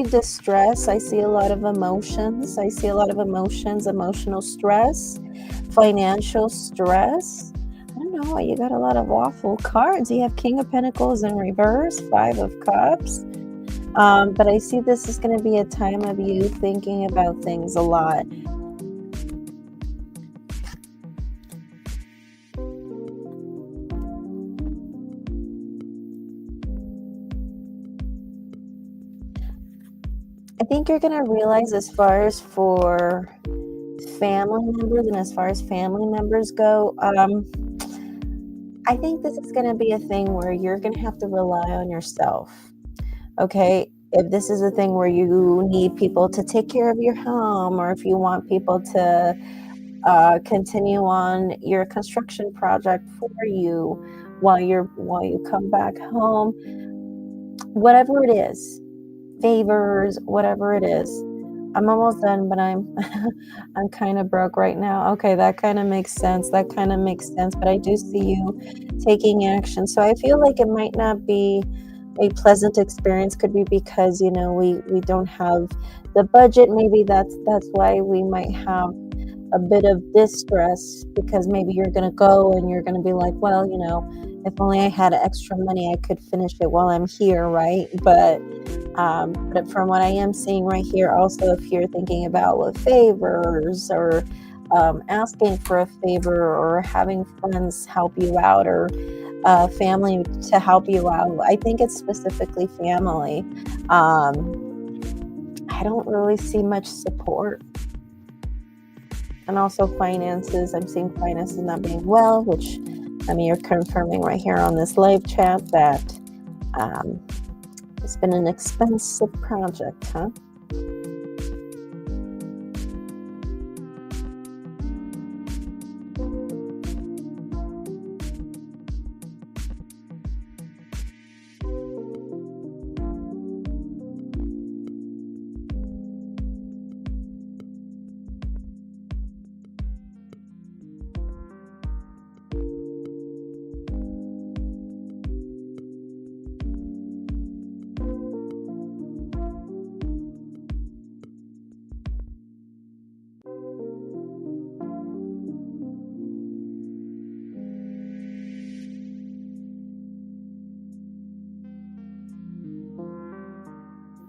distress. I see a lot of emotions. I see a lot of emotions, emotional stress, financial stress. I don't know. You got a lot of awful cards. You have King of Pentacles in reverse, Five of Cups. But I see this is going to be a time of you thinking about things a lot. I think you're going to realize as far as for family members and as far as family members go, I think this is going to be a thing where you're going to have to rely on yourself. Okay, if this is a thing where you need people to take care of your home, or if you want people to continue on your construction project for you while you come back home, whatever it is, favors, whatever it is. I'm almost done, but I'm I'm kind of broke right now. Okay, that kind of makes sense. That kind of makes sense. But I do see you taking action. So I feel like it might not be a pleasant experience. Could be because we don't have the budget. Maybe that's why we might have a bit of distress, because maybe you're gonna go and you're gonna be like, well, if only I had extra money, I could finish it while I'm here, right? But from what I am seeing right here, also, if you're thinking about with favors or asking for a favor or having friends help you out or family to help you out, I think it's specifically family. I don't really see much support. And also finances. I'm seeing finances not being well, which you're confirming right here on this live chat that it's been an expensive project, huh?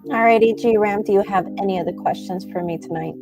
Alrighty, G-Ram, do you have any other questions for me tonight?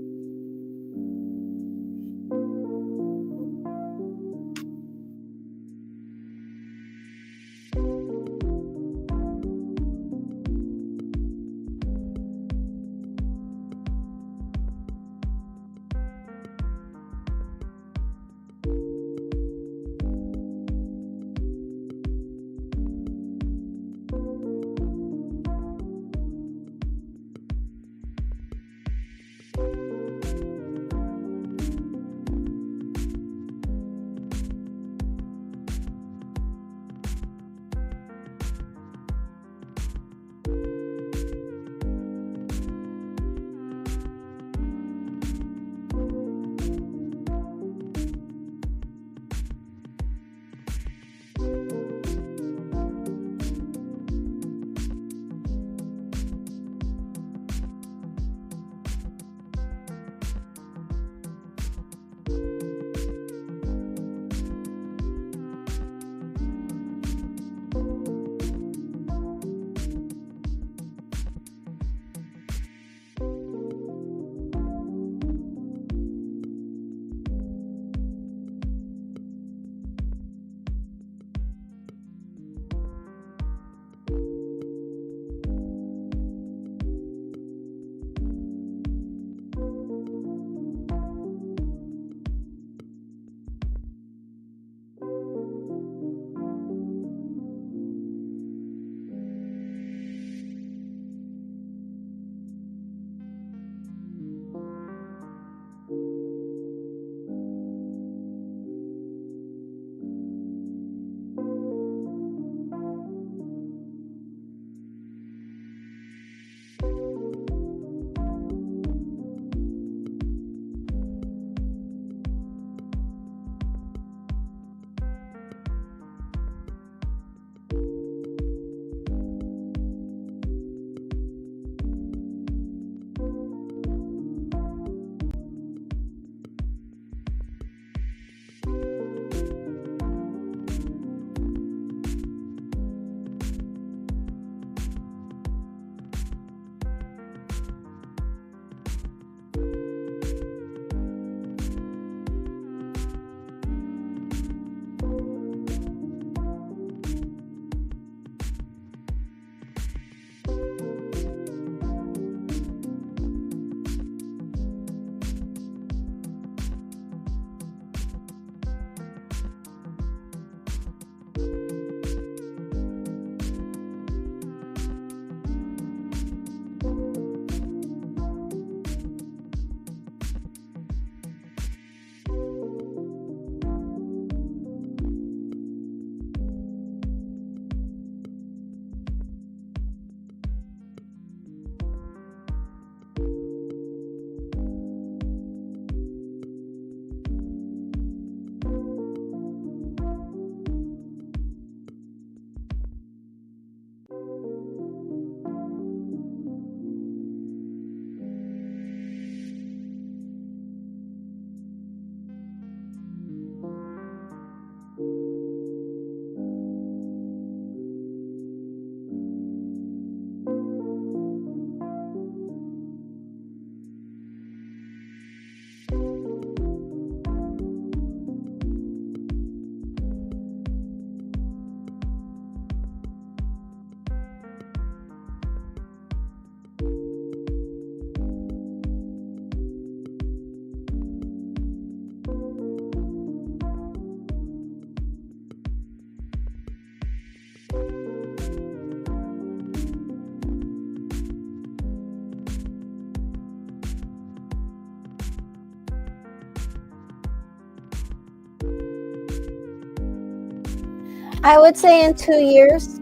I would say in 2 years.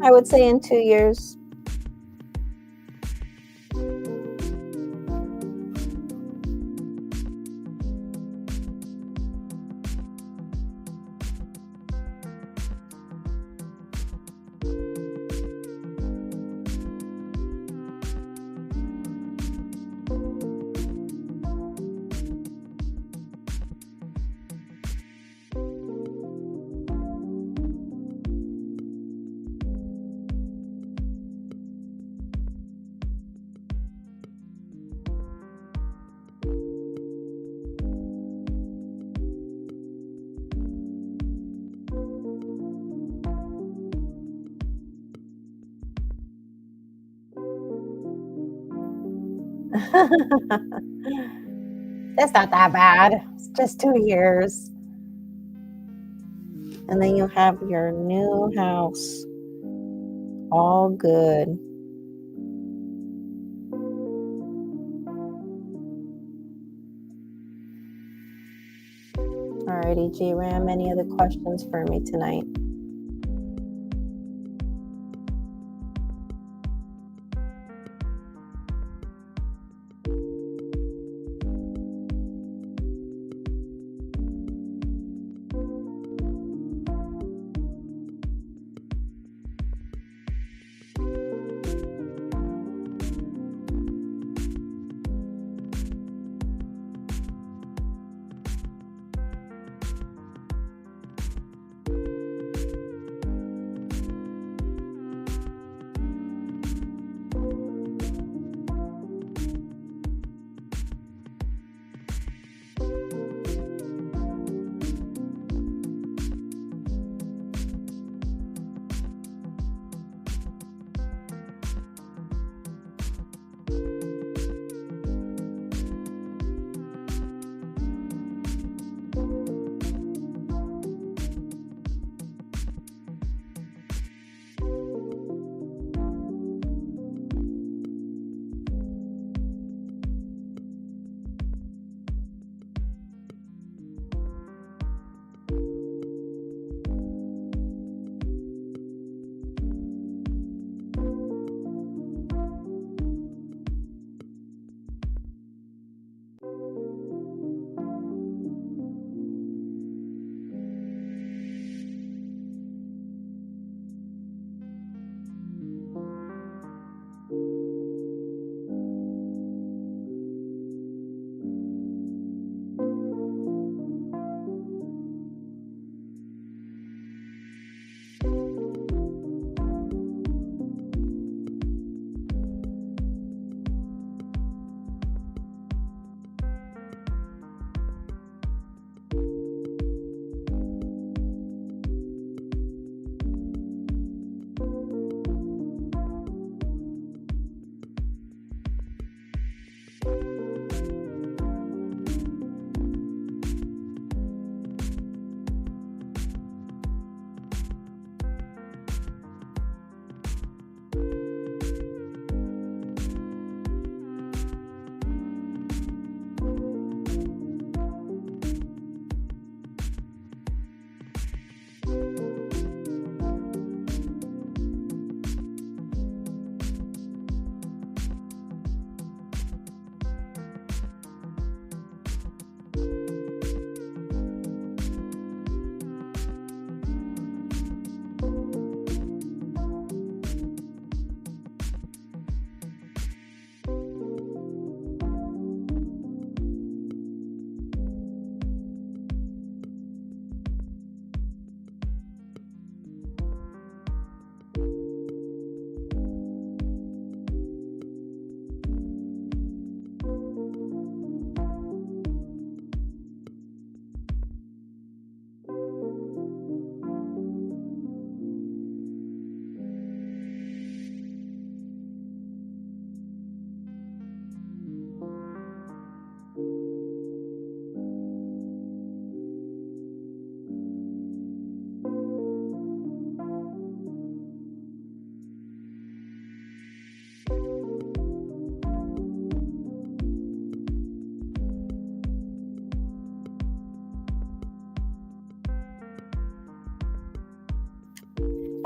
I would say in 2 years. It's not that bad. It's just 2 years. And then you have your new house. All good. Alrighty, G-Ram, any other questions for me tonight?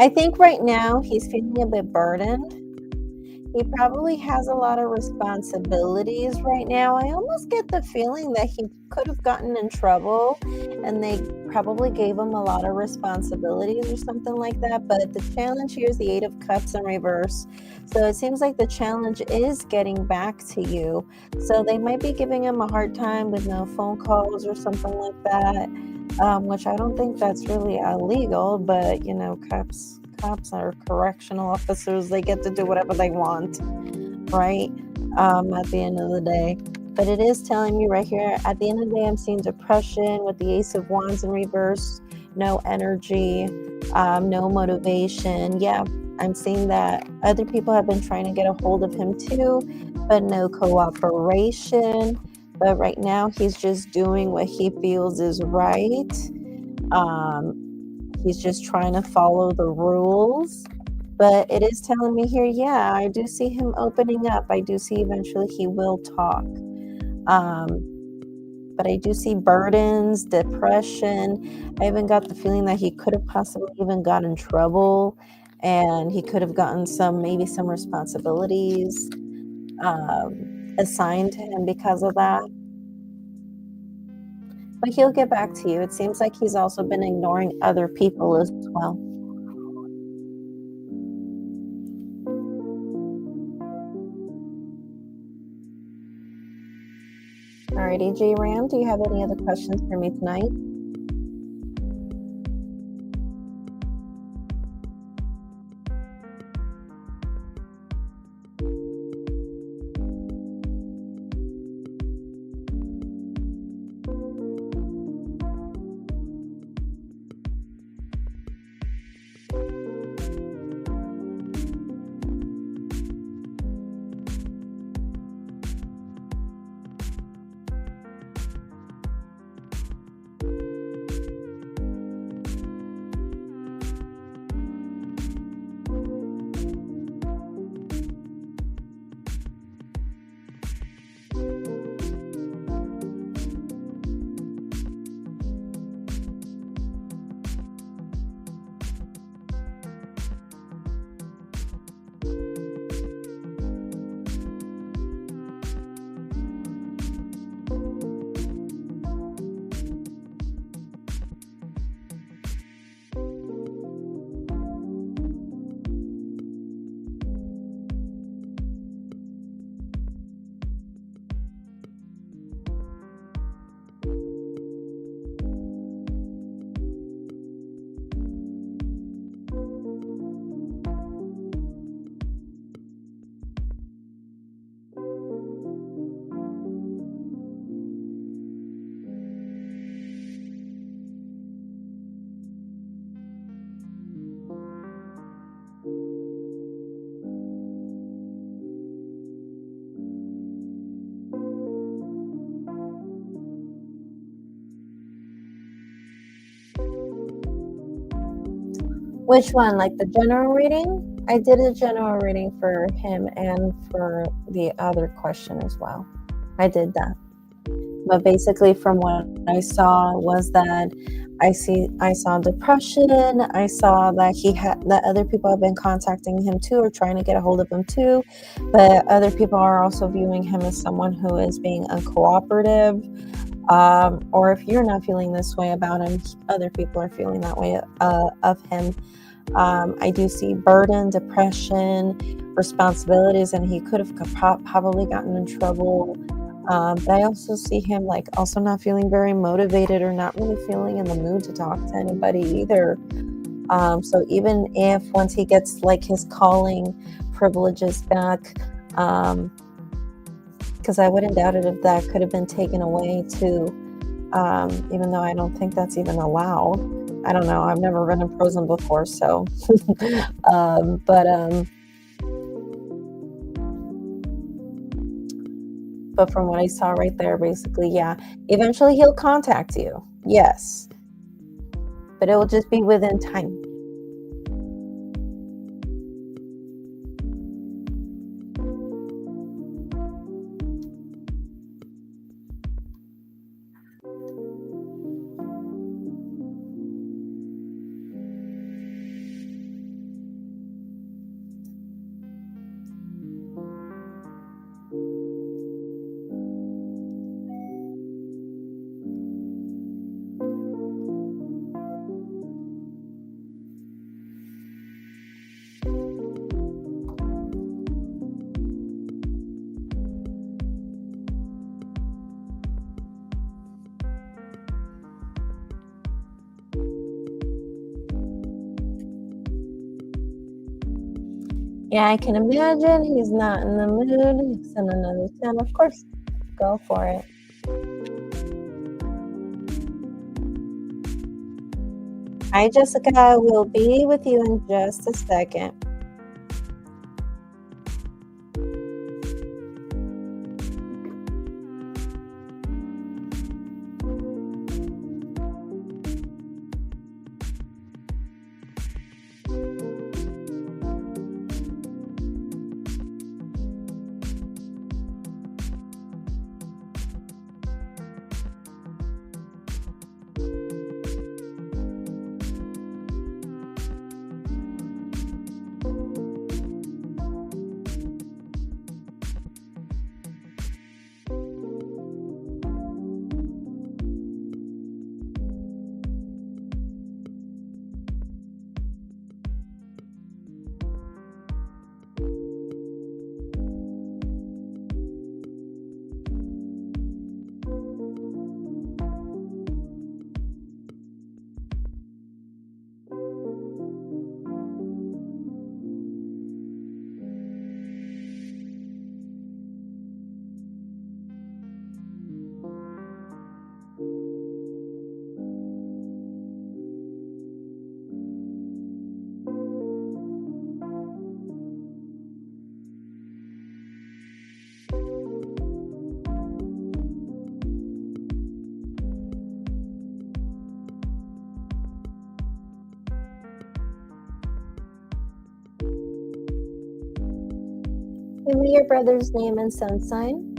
I think right now he's feeling a bit burdened. He probably has a lot of responsibilities right now. I almost get the feeling that he could have gotten in trouble and they probably gave him a lot of responsibilities or something like that. But the challenge here is the Eight of Cups in reverse. So it seems like the challenge is getting back to you. So they might be giving him a hard time with no phone calls or something like that, which I don't think that's really illegal, but you know, cops are correctional officers. They get to do whatever they want, right? At the end of the day. But it is telling me right here, at the end of the day, I'm seeing depression with the Ace of Wands in reverse, no energy, no motivation. Yeah, I'm seeing that other people have been trying to get a hold of him too, but no cooperation. But right now, he's just doing what he feels is right. He's just trying to follow the rules. But it is telling me here, yeah, I do see him opening up. I do see eventually he will talk. But I do see burdens, depression. I even got the feeling that he could have possibly even got in trouble and he could have gotten maybe some responsibilities assigned to him because of that. But he'll get back to you. It seems like he's also been ignoring other people as well. Alrighty, J Ram, do you have any other questions for me tonight? Which one? Like the general reading? I did a general reading for him and for the other question as well. I did that. But basically from what I saw was that I saw depression. I saw that other people have been contacting him too or trying to get a hold of him too. But other people are also viewing him as someone who is being uncooperative. Or if you're not feeling this way about him, other people are feeling that way of him. I do see burden, depression, responsibilities, and he could have probably gotten in trouble. But I also see him like also not feeling very motivated or not really feeling in the mood to talk to anybody either. So even if once he gets like his calling privileges back, because I wouldn't doubt it if that could have been taken away too, even though I don't think that's even allowed. I don't know. I've never been in prison before, so. But from what I saw right there, basically, yeah, eventually he'll contact you. Yes. But it will just be within time. Yeah, I can imagine he's not in the mood. Send another 10, of course. Go for it. Hi, Jessica. We'll be with you in just a second. Give me your brother's name and sun sign.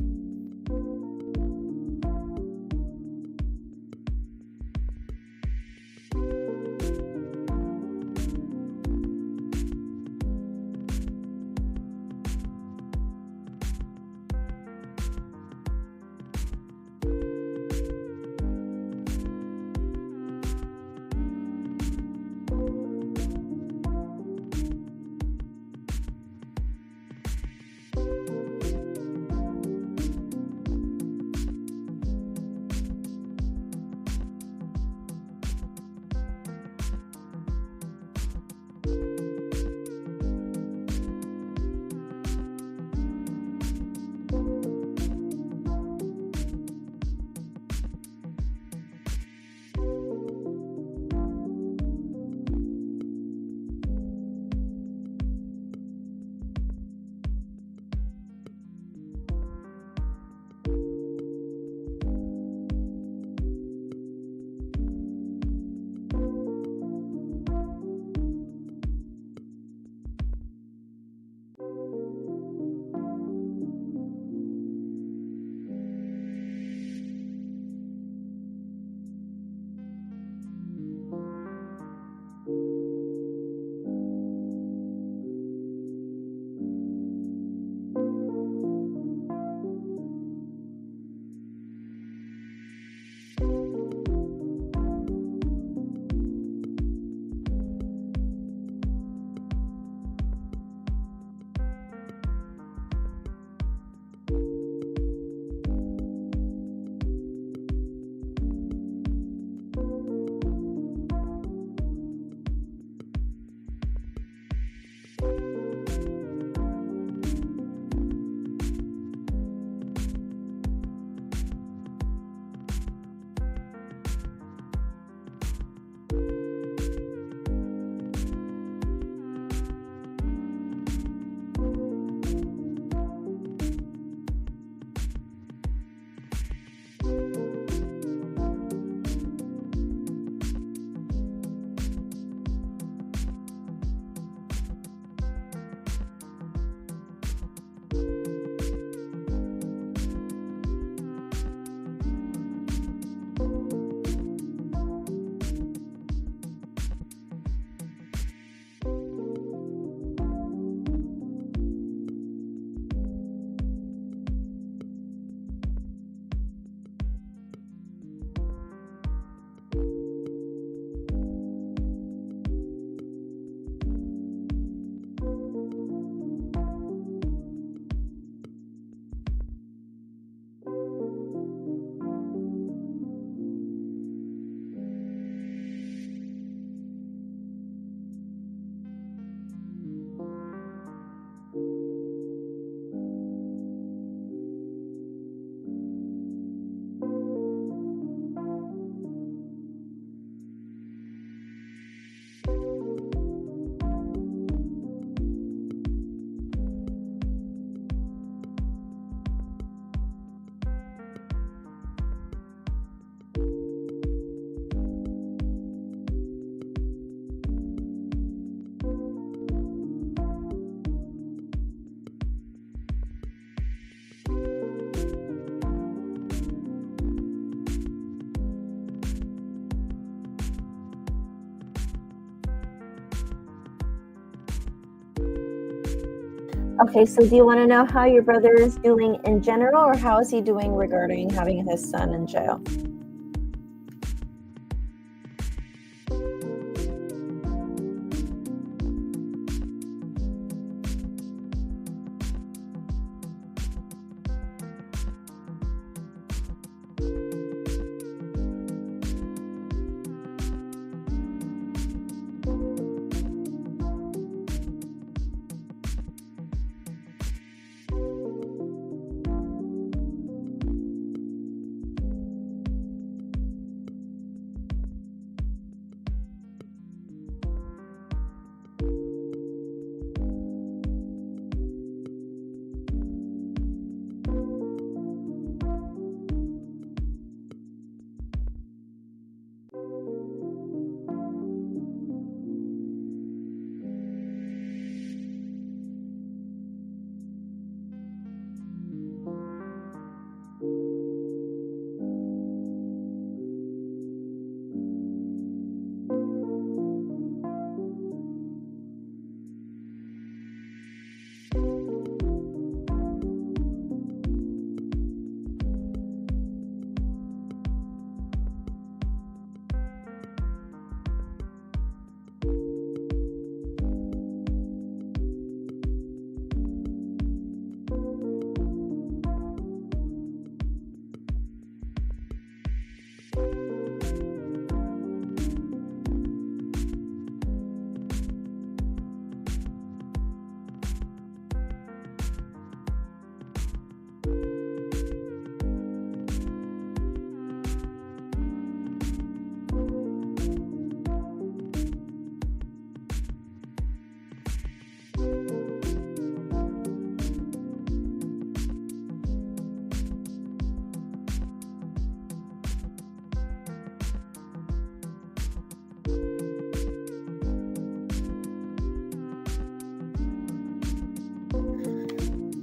Okay, so do you want to know how your brother is doing in general, or how is he doing regarding having his son in jail?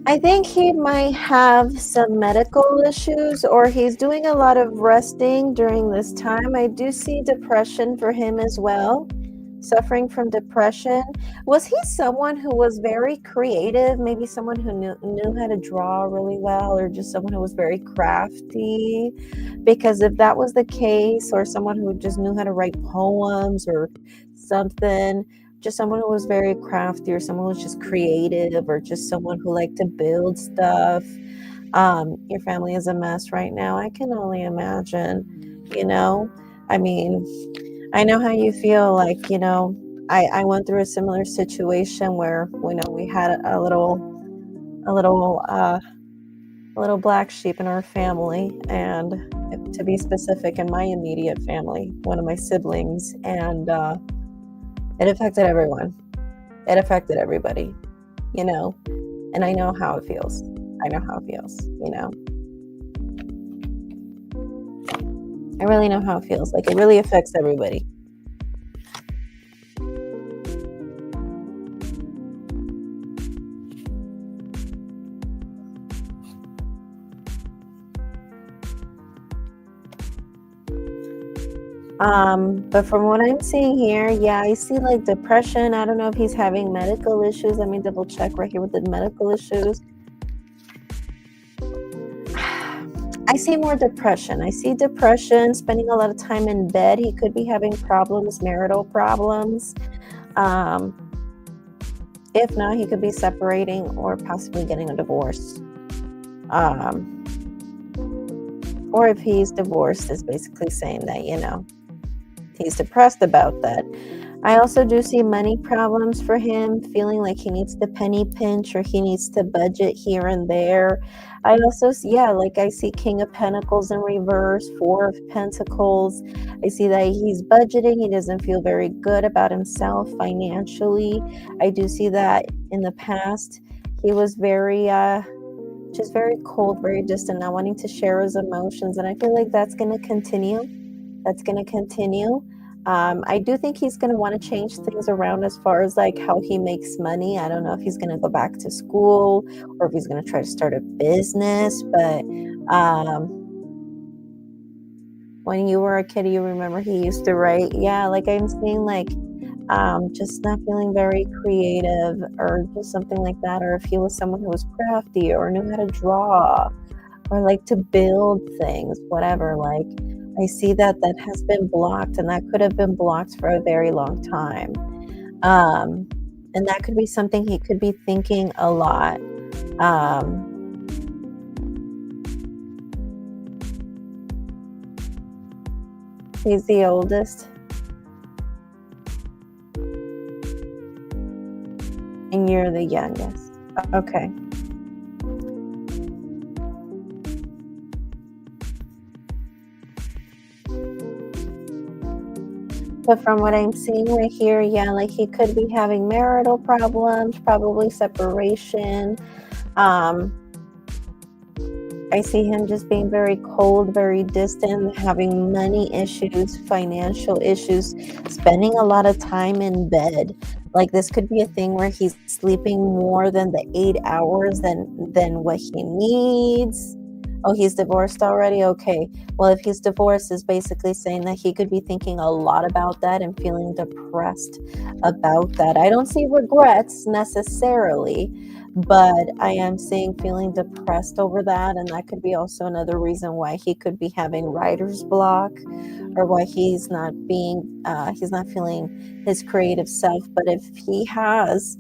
I think he might have some medical issues, or he's doing a lot of resting during this time. I do see depression for him as well, suffering from depression. Was he someone who was very creative? Maybe someone who knew how to draw really well, or just someone who was very crafty? Because if that was the case, or someone who just knew how to write poems or something, just someone who was very crafty, or someone who was just creative, or just someone who liked to build stuff. Your family is a mess right now. I can only imagine, you know. I mean, I know how you feel. Like, I went through a similar situation where, we had a little a little black sheep in our family, and to be specific, in my immediate family, one of my siblings, and it affected everyone. It affected everybody, you know, and I know how it feels. I know how it feels, I really know how it feels. Like, it really affects everybody. But from what I'm seeing here, yeah, I see like depression. I don't know if he's having medical issues. Let me double check right here with the medical issues. I see more depression. I see depression, spending a lot of time in bed. He could be having problems, marital problems. If not, he could be separating or possibly getting a divorce. Or if he's divorced, is basically saying that, he's depressed about that. I also do see money problems for him, feeling like he needs to penny pinch, or he needs to budget here and there. I also, like, I see King of Pentacles in reverse, Four of Pentacles. I see that he's budgeting. He doesn't feel very good about himself financially. I do see that in the past, he was very, just very cold, very distant, not wanting to share his emotions. And I feel like that's going to continue. I do think he's going to want to change things around as far as like how he makes money. I don't know if he's going to go back to school, or if he's going to try to start a business. But when you were a kid, you remember he used to write. Yeah, like I'm seeing like just not feeling very creative or just something like that, or if he was someone who was crafty or knew how to draw or like to build things, whatever. Like, I see that that has been blocked, and that could have been blocked for a very long time. Um, and that could be something he could be thinking a lot. Um, he's the oldest, and you're the youngest. Okay. But from what I'm seeing right here, yeah, like he could be having marital problems, probably separation. Um, I see him just being very cold, very distant, having money issues, financial issues, spending a lot of time in bed. Like this could be a thing where he's sleeping more than the 8 hours than what he needs. Oh, he's divorced already? Okay. Well, if he's divorced, is basically saying that he could be thinking a lot about that and feeling depressed about that. I don't see regrets necessarily, but I am seeing feeling depressed over that, and that could be also another reason why he could be having writer's block, or why he's not feeling his creative self. But if he has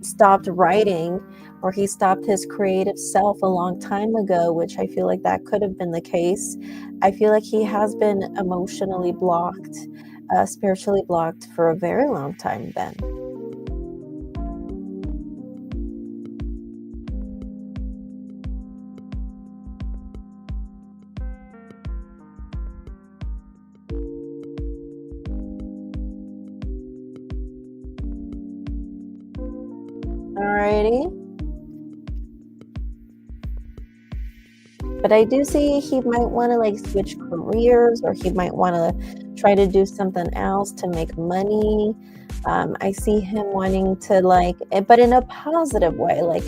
stopped writing, or he stopped his creative self a long time ago, which I feel like that could have been the case, I feel like he has been emotionally blocked, spiritually blocked for a very long time then. Alrighty. But I do see he might want to like switch careers, or he might want to try to do something else to make money. I see him wanting to but in a positive way. Like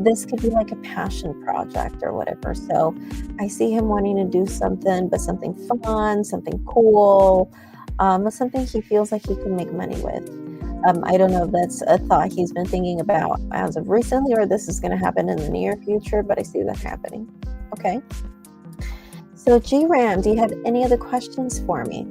this could be like a passion project or whatever. So I see him wanting to do something, but something fun, something cool, something he feels like he can make money with. I don't know if that's a thought he's been thinking about as of recently, or this is going to happen in the near future, but I see that happening. Okay. So, G Ram, do you have any other questions for me?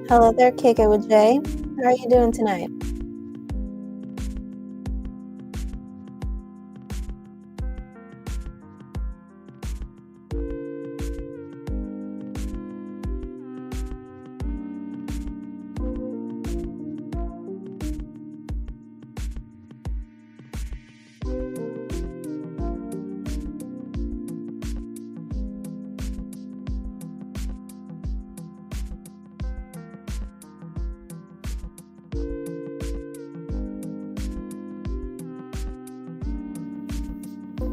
Hello there, Kick It with Jay. How are you doing tonight?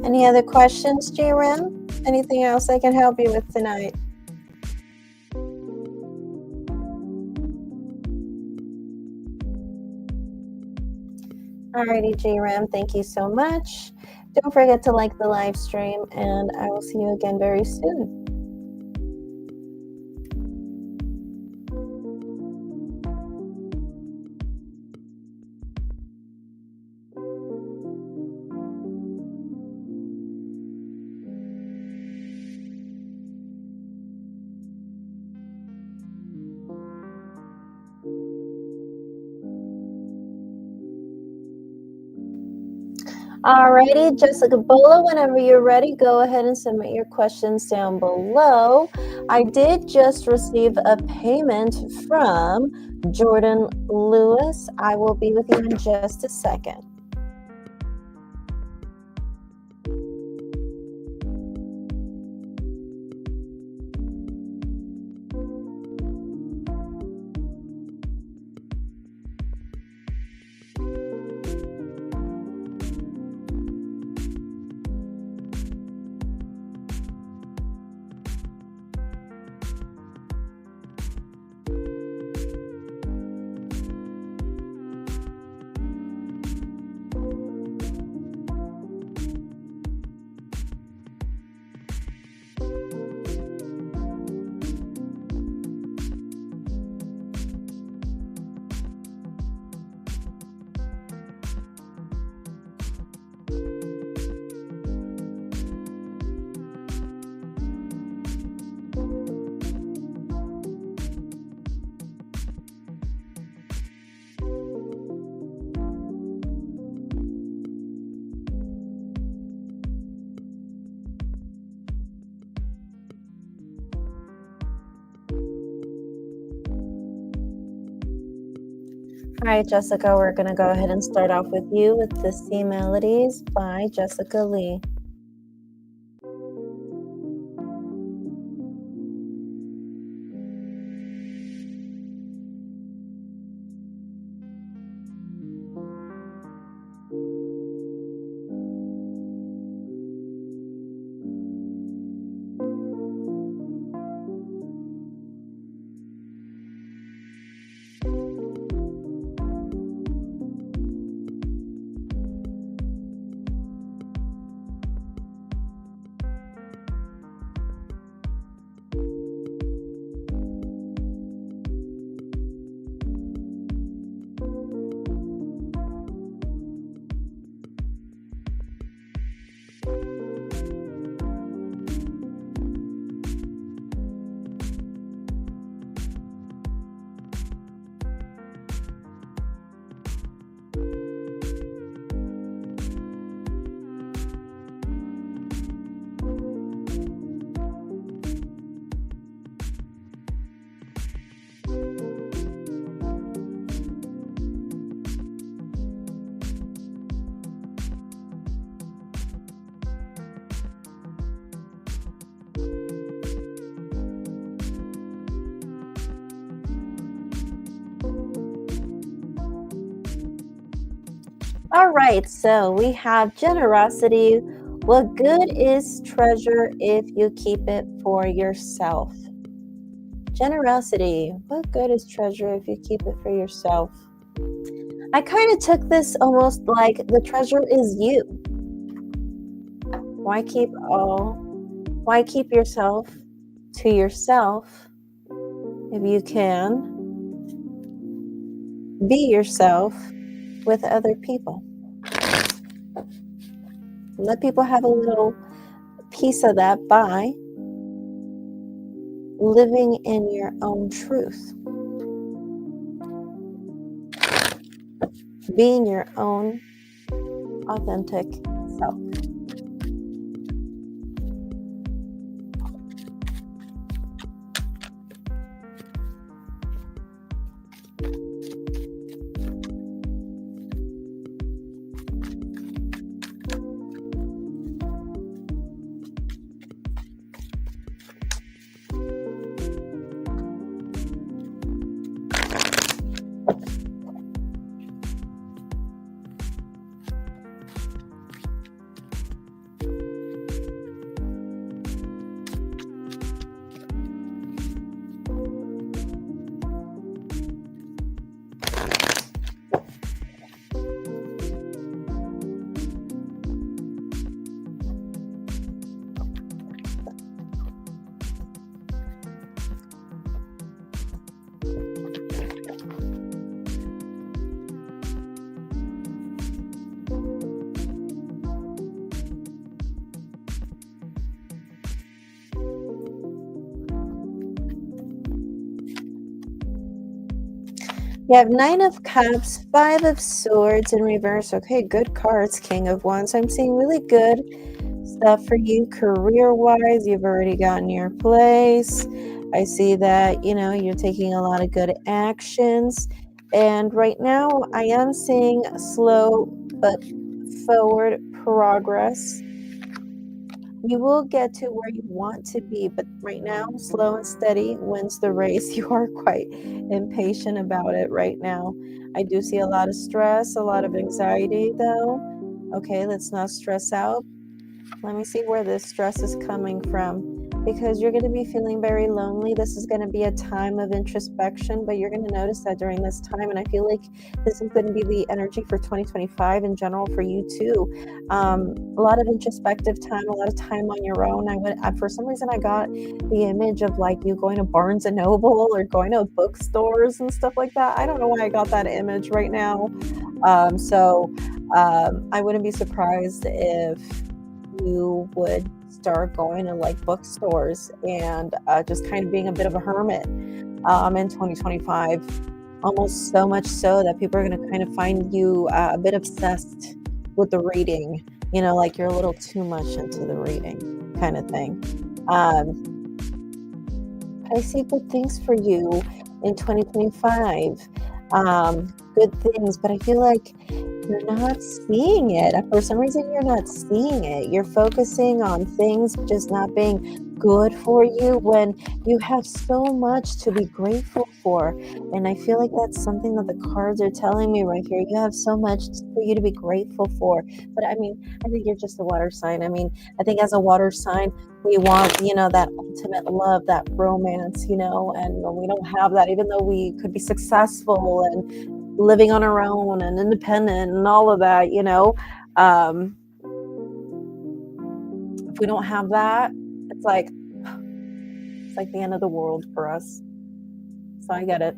Any other questions, J Ram? Anything else I can help you with tonight? Alrighty, J Ram, thank you so much. Don't forget to like the live stream, and I will see you again very soon. Alrighty, Jessica Bola, whenever you're ready, go ahead and submit your questions down below. I did just receive a payment from Jordan Lewis. I will be with you in just a second. All right, Jessica, we're going to go ahead and start off with you with the Sea Melodies by Jessica Lee. All right, so we have generosity. What good is treasure if you keep it for yourself? Generosity. What good is treasure if you keep it for yourself? I kind of took this almost like the treasure is you. Why keep yourself to yourself if you can be yourself with other people? Let people have a little piece of that by living in your own truth, being your own authentic self. You have Nine of Cups, Five of Swords in reverse. Okay, good cards. King of Wands. I'm seeing really good stuff for you career-wise. You've already gotten your place. I see that, you're taking a lot of good actions. And right now, I am seeing slow but forward progress. You will get to where you want to be, but right now, slow and steady wins the race. You are quite impatient about it right now. I do see a lot of stress, a lot of anxiety, though. Okay, let's not stress out. Let me see where this stress is coming from, because you're going to be feeling very lonely. This is going to be a time of introspection, but you're going to notice that during this time, and I feel like this is going to be the energy for 2025 in general for you too. A lot of introspective time, a lot of time on your own. For some reason, I got the image of like you going to Barnes and Noble or going to bookstores and stuff like that. I don't know why I got that image right now. I wouldn't be surprised if you would start going to like bookstores and just kind of being a bit of a hermit in 2025, almost so much so that people are going to kind of find you a bit obsessed with the reading, like you're a little too much into the reading kind of thing. I see good things for you in 2025, good things, but I feel like you're not seeing it. For some reason, you're not seeing it. You're focusing on things just not being good for you when you have so much to be grateful for. And I feel like that's something that the cards are telling me right here. You have so much for you to be grateful for. But I think you're just a water sign. I think as a water sign, we want, that ultimate love, that romance, and we don't have that, even though we could be successful and living on our own and independent and all of that, if we don't have that, it's like the end of the world for us. So I get it.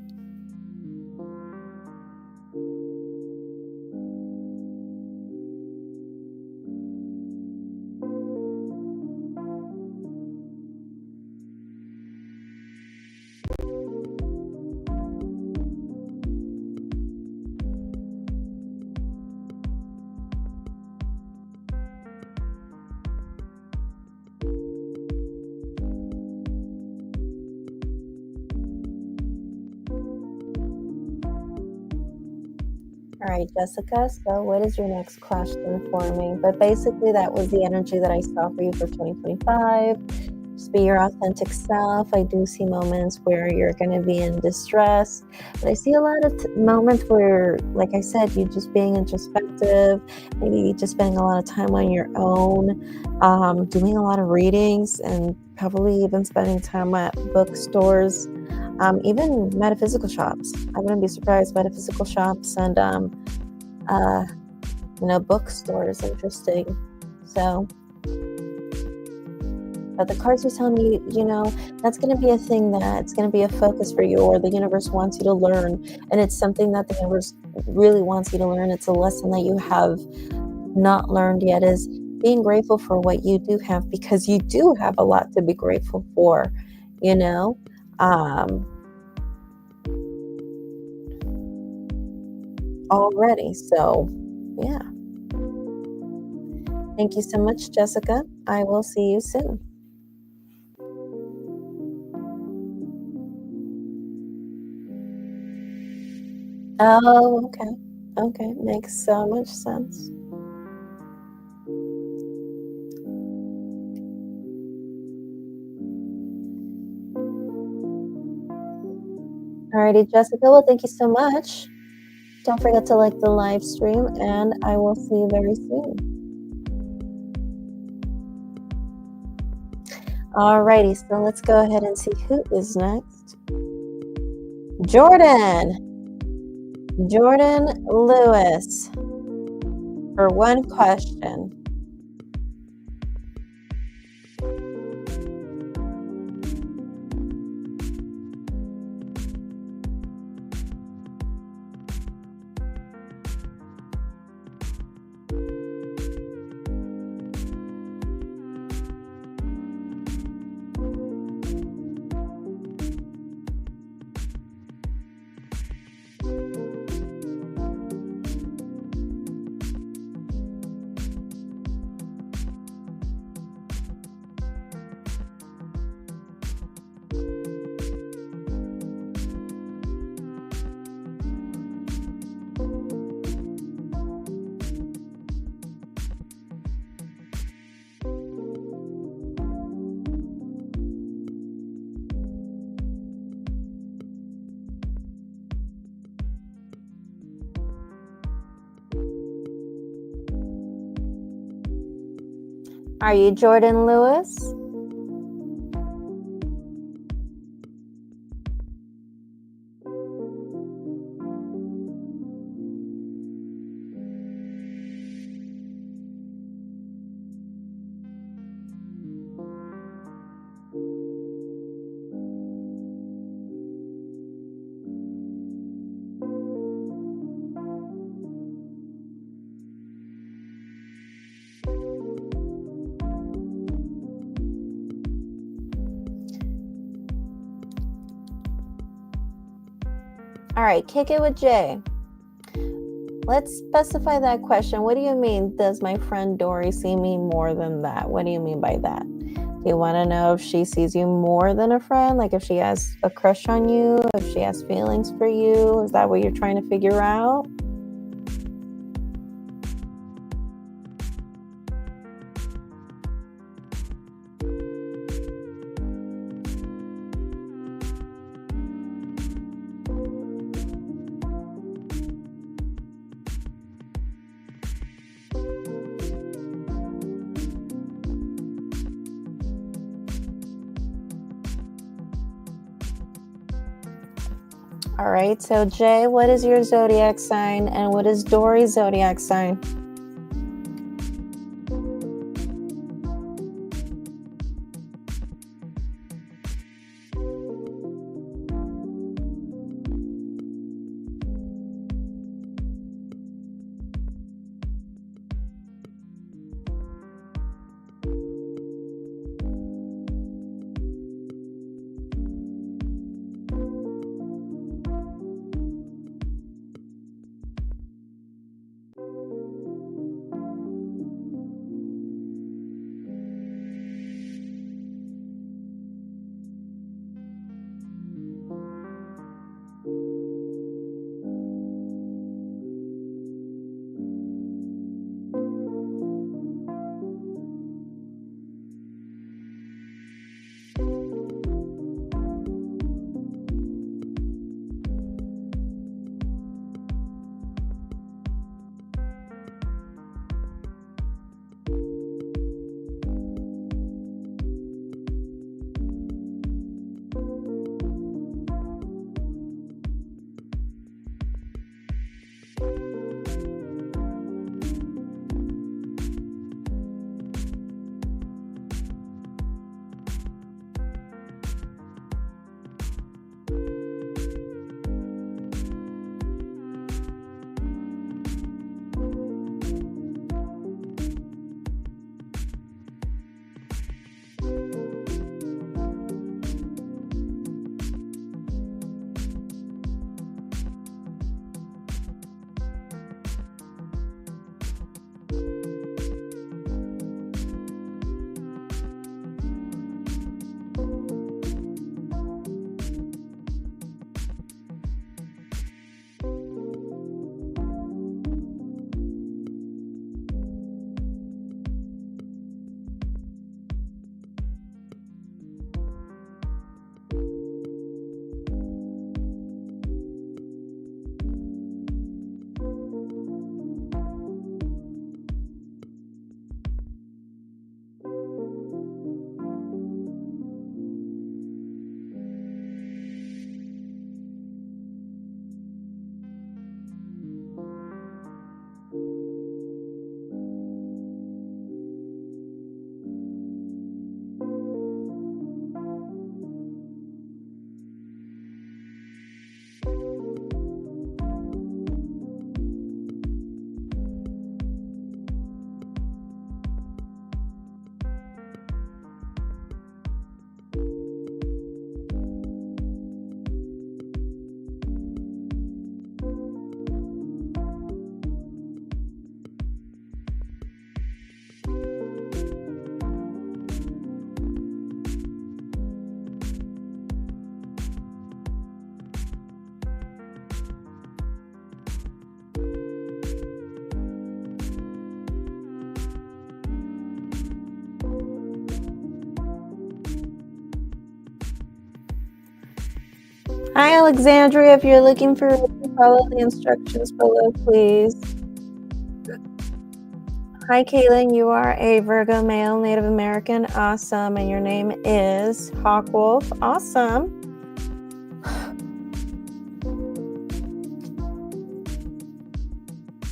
All right, Jessica, so what is your next question for me? But basically, that was the energy that I saw for you for 2025. Just be your authentic self. I do see moments where you're going to be in distress, but I see a lot of moments where, like I said, you're just being introspective, maybe just spending a lot of time on your own, doing a lot of readings, and probably even spending time at bookstores. Even metaphysical shops. I wouldn't be surprised. Metaphysical shops and bookstores. Interesting. So, but the cards are telling me, that's going to be a thing that's going to be a focus for you, or the universe wants you to learn, and it's something that the universe really wants you to learn. It's a lesson that you have not learned yet, is being grateful for what you do have, because you do have a lot to be grateful for, already. So, yeah. Thank you so much, Jessica. I will see you soon. Oh, okay. Okay, makes so much sense. Alrighty, Jessica. Well, thank you so much. Don't forget to like the live stream, and I will see you very soon. Alrighty, so let's go ahead and see who is next. Jordan Lewis, for one question. Are you Jordan Lewis? All right, kick it with Jay. Let's specify that question. What do you mean, does my friend Dory see me more than that? What do you mean by that? Do you want to know if she sees you more than a friend? Like if she has a crush on you, if she has feelings for you? Is that what you're trying to figure out? All right, so Jay, what is your zodiac sign and what is Dory's zodiac sign? Hi, Alexandria. If you're looking for follow the instructions below, please. Hi, Caitlin. You are a Virgo male, Native American. Awesome. And your name is Hawkwolf. Awesome.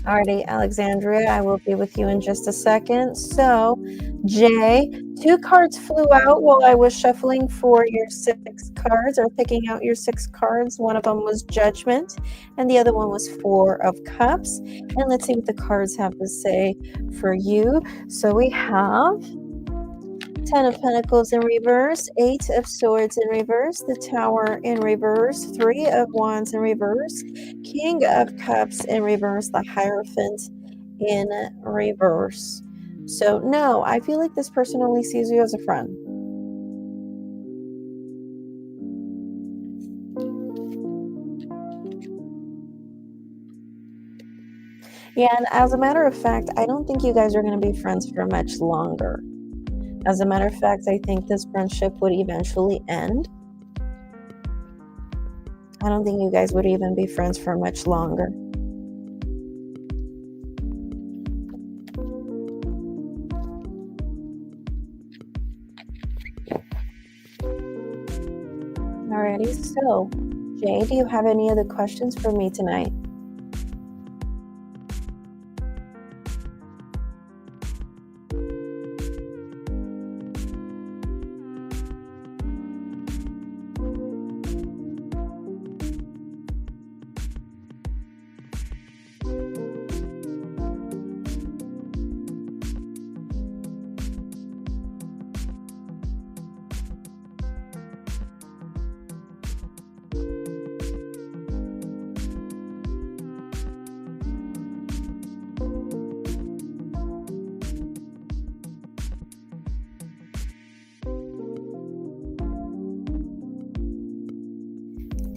Alrighty, Alexandria, I will be with you in just a second. So, Jay, 2 cards flew out while I was shuffling for your 6 cards or picking out your 6 cards. One of them was Judgment, and the other one was 4 of Cups. And let's see what the cards have to say for you. So we have 10 of Pentacles in reverse, 8 of Swords in reverse, the Tower in reverse, 3 of Wands in reverse, King of Cups in reverse, the Hierophant in reverse. So no, I feel like this person only sees you as a friend. Yeah, and as a matter of fact, I don't think you guys are going to be friends for much longer. As a matter of fact, I think this friendship would eventually end. I don't think you guys would even be friends for much longer. Alrighty, so Jay, do you have any other questions for me tonight?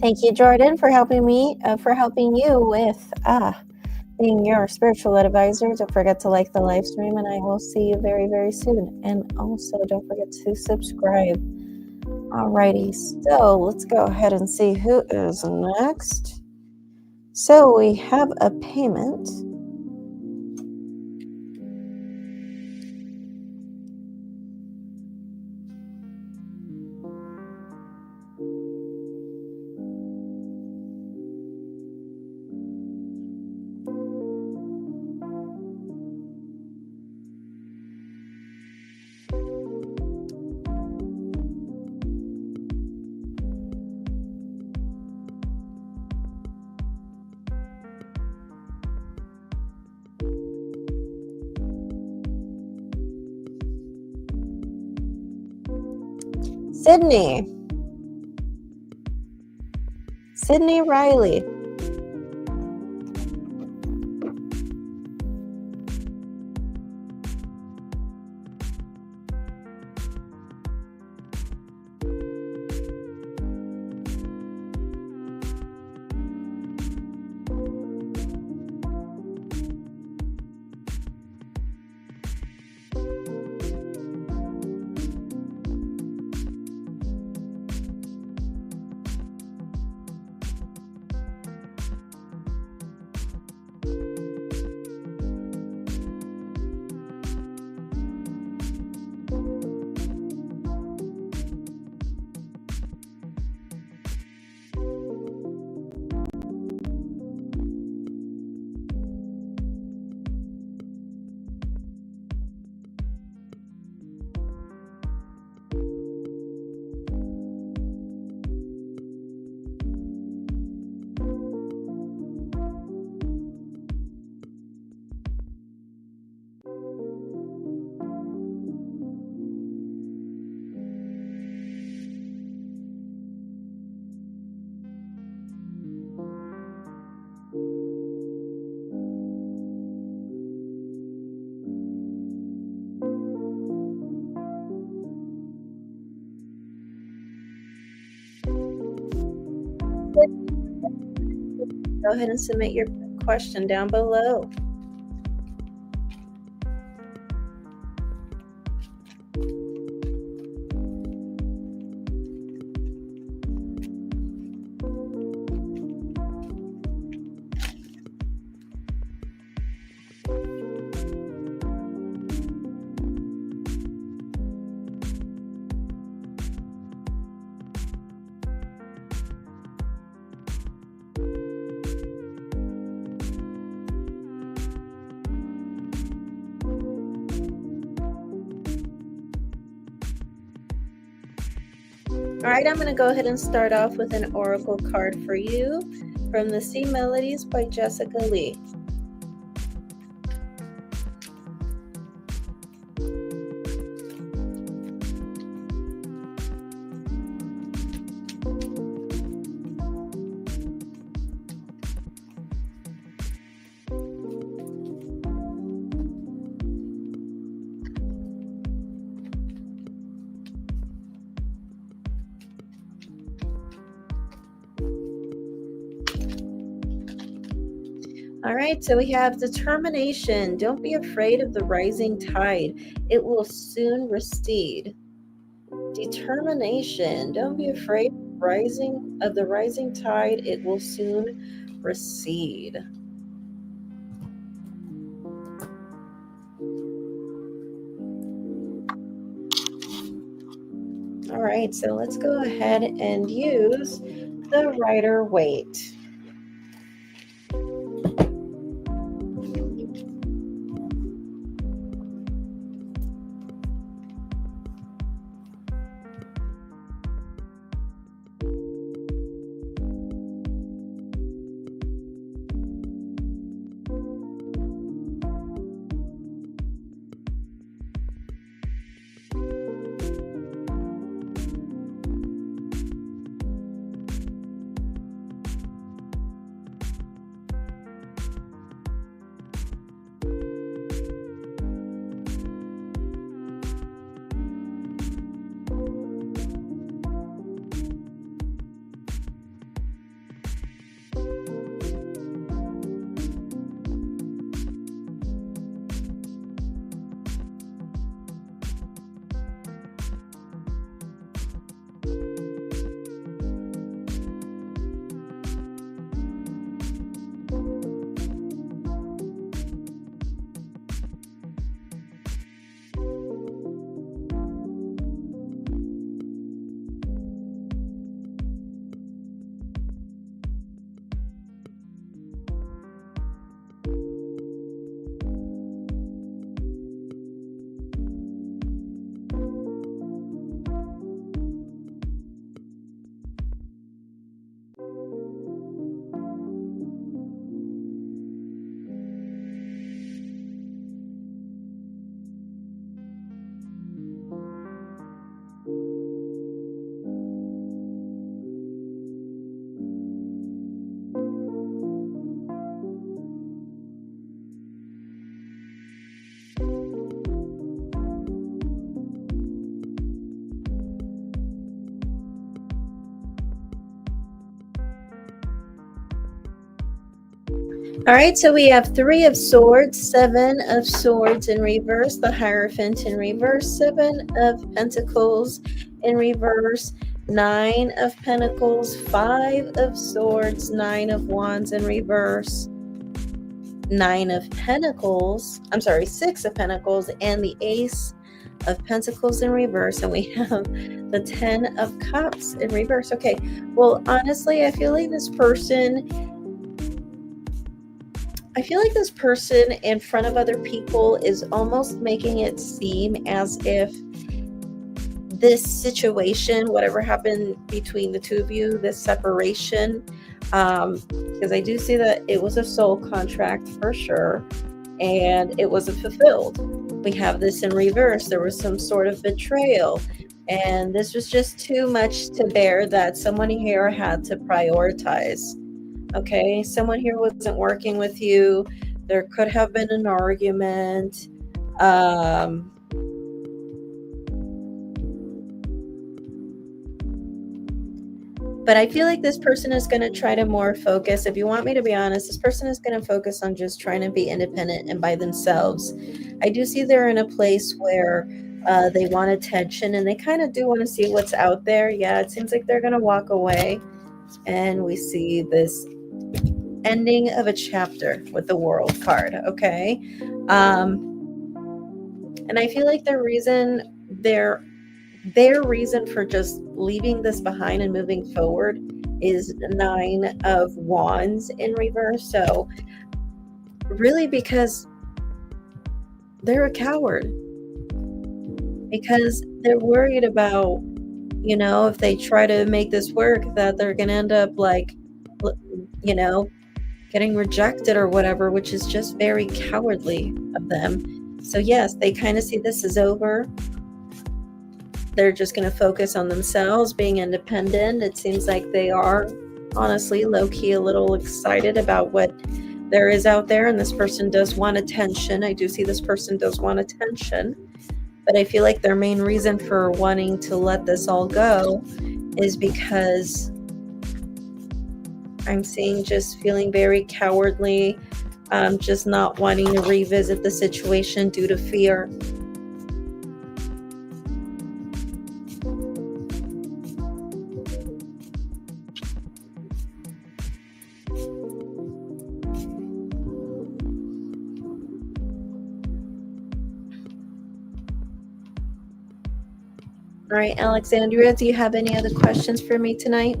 Thank you, Jordan, for helping me, helping you with being your spiritual advisor. Don't forget to like the live stream, and I will see you very, very soon. And also, don't forget to subscribe. Alrighty, so let's go ahead and see who is next. So we have a payment. Sydney Riley. Go ahead and submit your question down below. All right, I'm going to go ahead and start off with an oracle card for you from the Sea Melodies by Jessica Lee. All right, so we have determination. Don't be afraid of the rising tide. It will soon recede. Determination. Don't be afraid of the rising tide. It will soon recede. All right, so let's go ahead and use the Rider-Waite. All right, so we have 3 of Swords, 7 of Swords in reverse, the Hierophant in reverse, 7 of Pentacles in reverse, 9 of Pentacles, 5 of Swords, 9 of Wands in reverse, 9 of Pentacles, 6 of Pentacles, and the Ace of Pentacles in reverse, and we have the 10 of Cups in reverse. Okay, well, honestly, I feel like this person in front of other people is almost making it seem as if this situation, whatever happened between the two of you, this separation, because I do see that it was a soul contract for sure, and it wasn't fulfilled. We have this in reverse. There was some sort of betrayal, and this was just too much to bear that someone here had to prioritize. Okay, someone here wasn't working with you. There could have been an argument. But I feel like this person is going to try to more focus. If you want me to be honest, this person is going to focus on just trying to be independent and by themselves. I do see they're in a place where they want attention and they kind of do want to see what's out there. Yeah, it seems like they're going to walk away. And we see this ending of a chapter with the World card, okay? And I feel like their reason for just leaving this behind and moving forward is 9 of Wands in reverse. So really because they're a coward, because they're worried about you know, if they try to make this work, that they're gonna end up like, you know, getting rejected or whatever, which is just very cowardly of them. So yes, they kind of see this as over. They're just going to focus on themselves, being independent. It seems like they are honestly low-key a little excited about what there is out there, and this person does want attention. I do see this person does want attention, but I feel like their main reason for wanting to let this all go is because I'm seeing just feeling very cowardly, just not wanting to revisit the situation due to fear. All right, Alexandria, do you have any other questions for me tonight?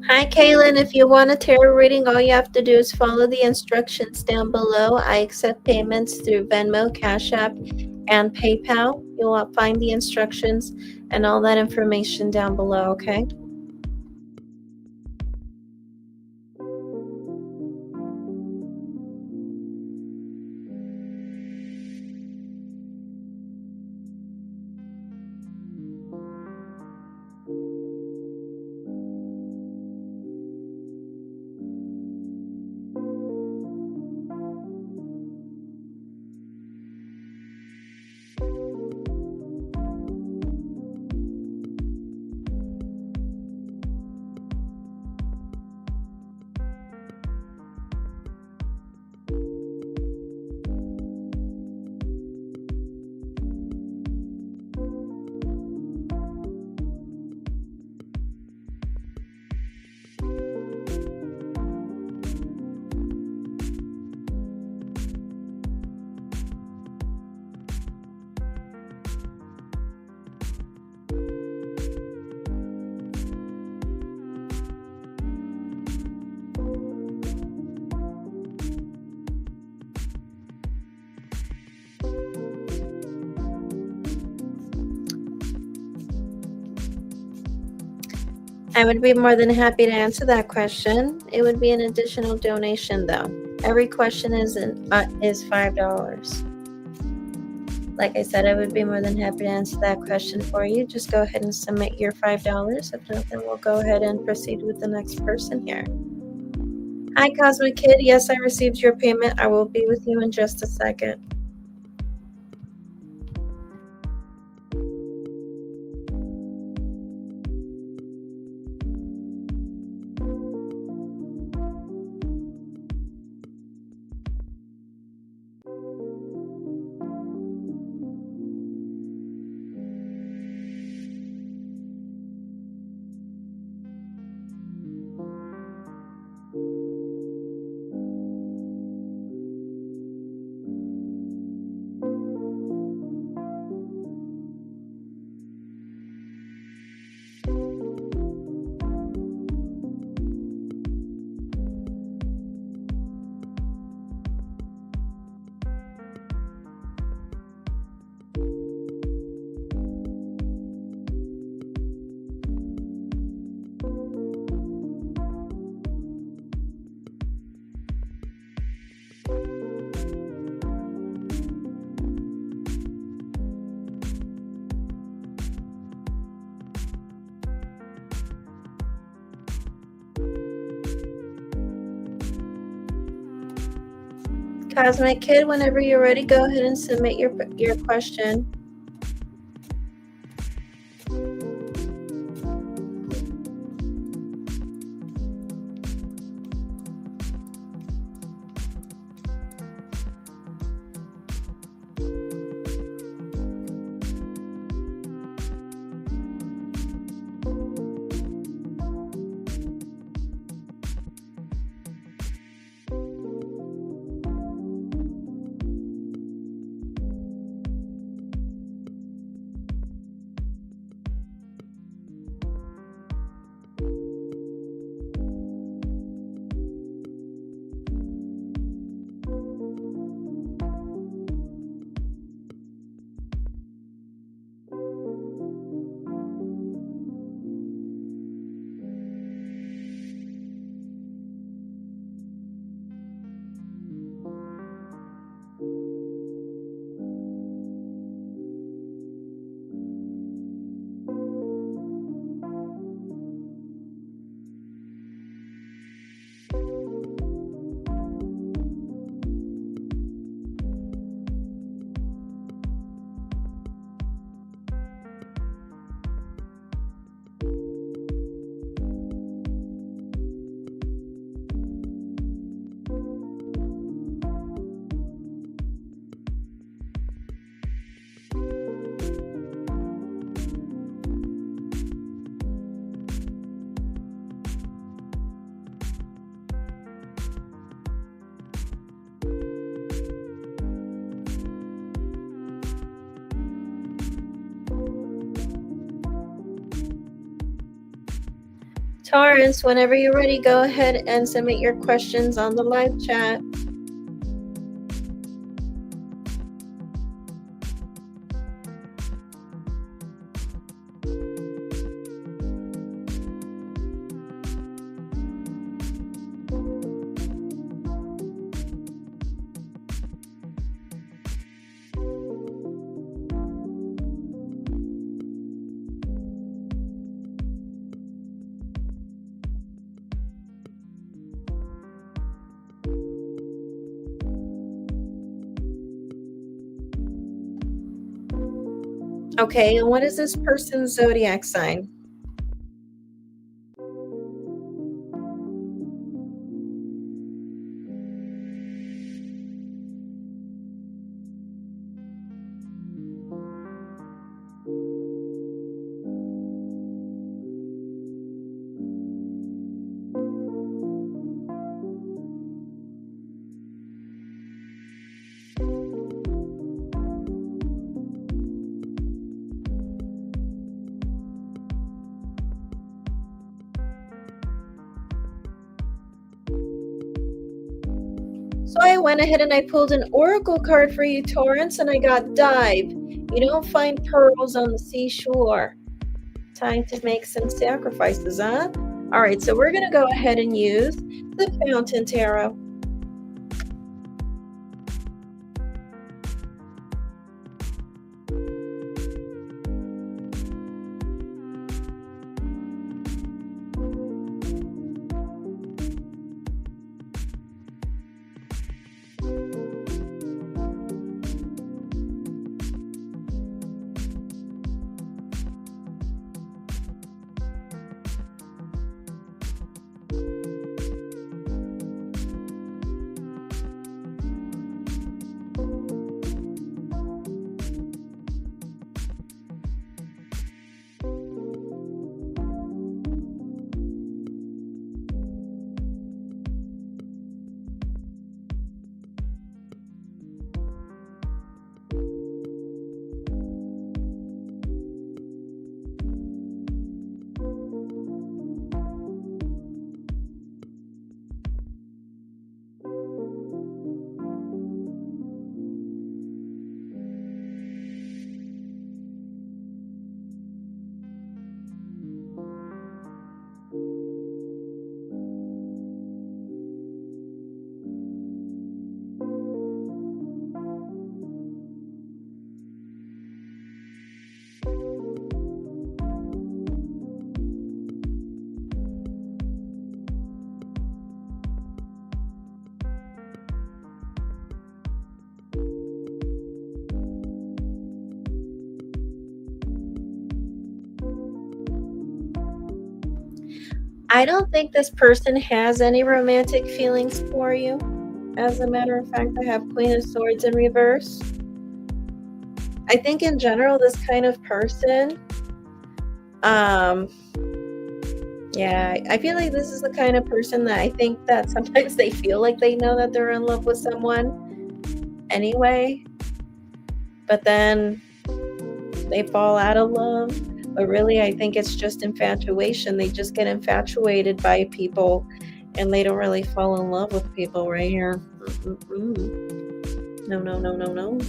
Hi, Kaylin. If you want a tarot reading, all you have to do is follow the instructions down below. I accept payments through Venmo, Cash App, and PayPal. You'll find the instructions and all that information down below, okay? I would be more than happy to answer that question. It would be an additional donation, though. Every question is $5. Like I said, I would be more than happy to answer that question for you. Just go ahead and submit your $5. If not, then we'll go ahead and proceed with the next person here. Hi, Cosmic Kid. Yes, I received your payment. I will be with you in just a second. Cosmic Kid, whenever you're ready, go ahead and submit your question. Taurus, whenever you're ready, go ahead and submit your questions on the live chat. Okay, and what is this person's zodiac sign? So I went ahead and I pulled an oracle card for you, Taurus, and I got dive. You don't find pearls on the seashore. Time to make some sacrifices, huh? All right, so we're going to go ahead and use the Fountain Tarot. I don't think this person has any romantic feelings for you. As a matter of fact, I have Queen of Swords in reverse. I think in general, this kind of person, yeah, I feel like this is the kind of person that I think that sometimes they feel like they know that they're in love with someone anyway, but then they fall out of love. But really, I think it's just infatuation. They just get infatuated by people and they don't really fall in love with people right here. No, no, no, no, no.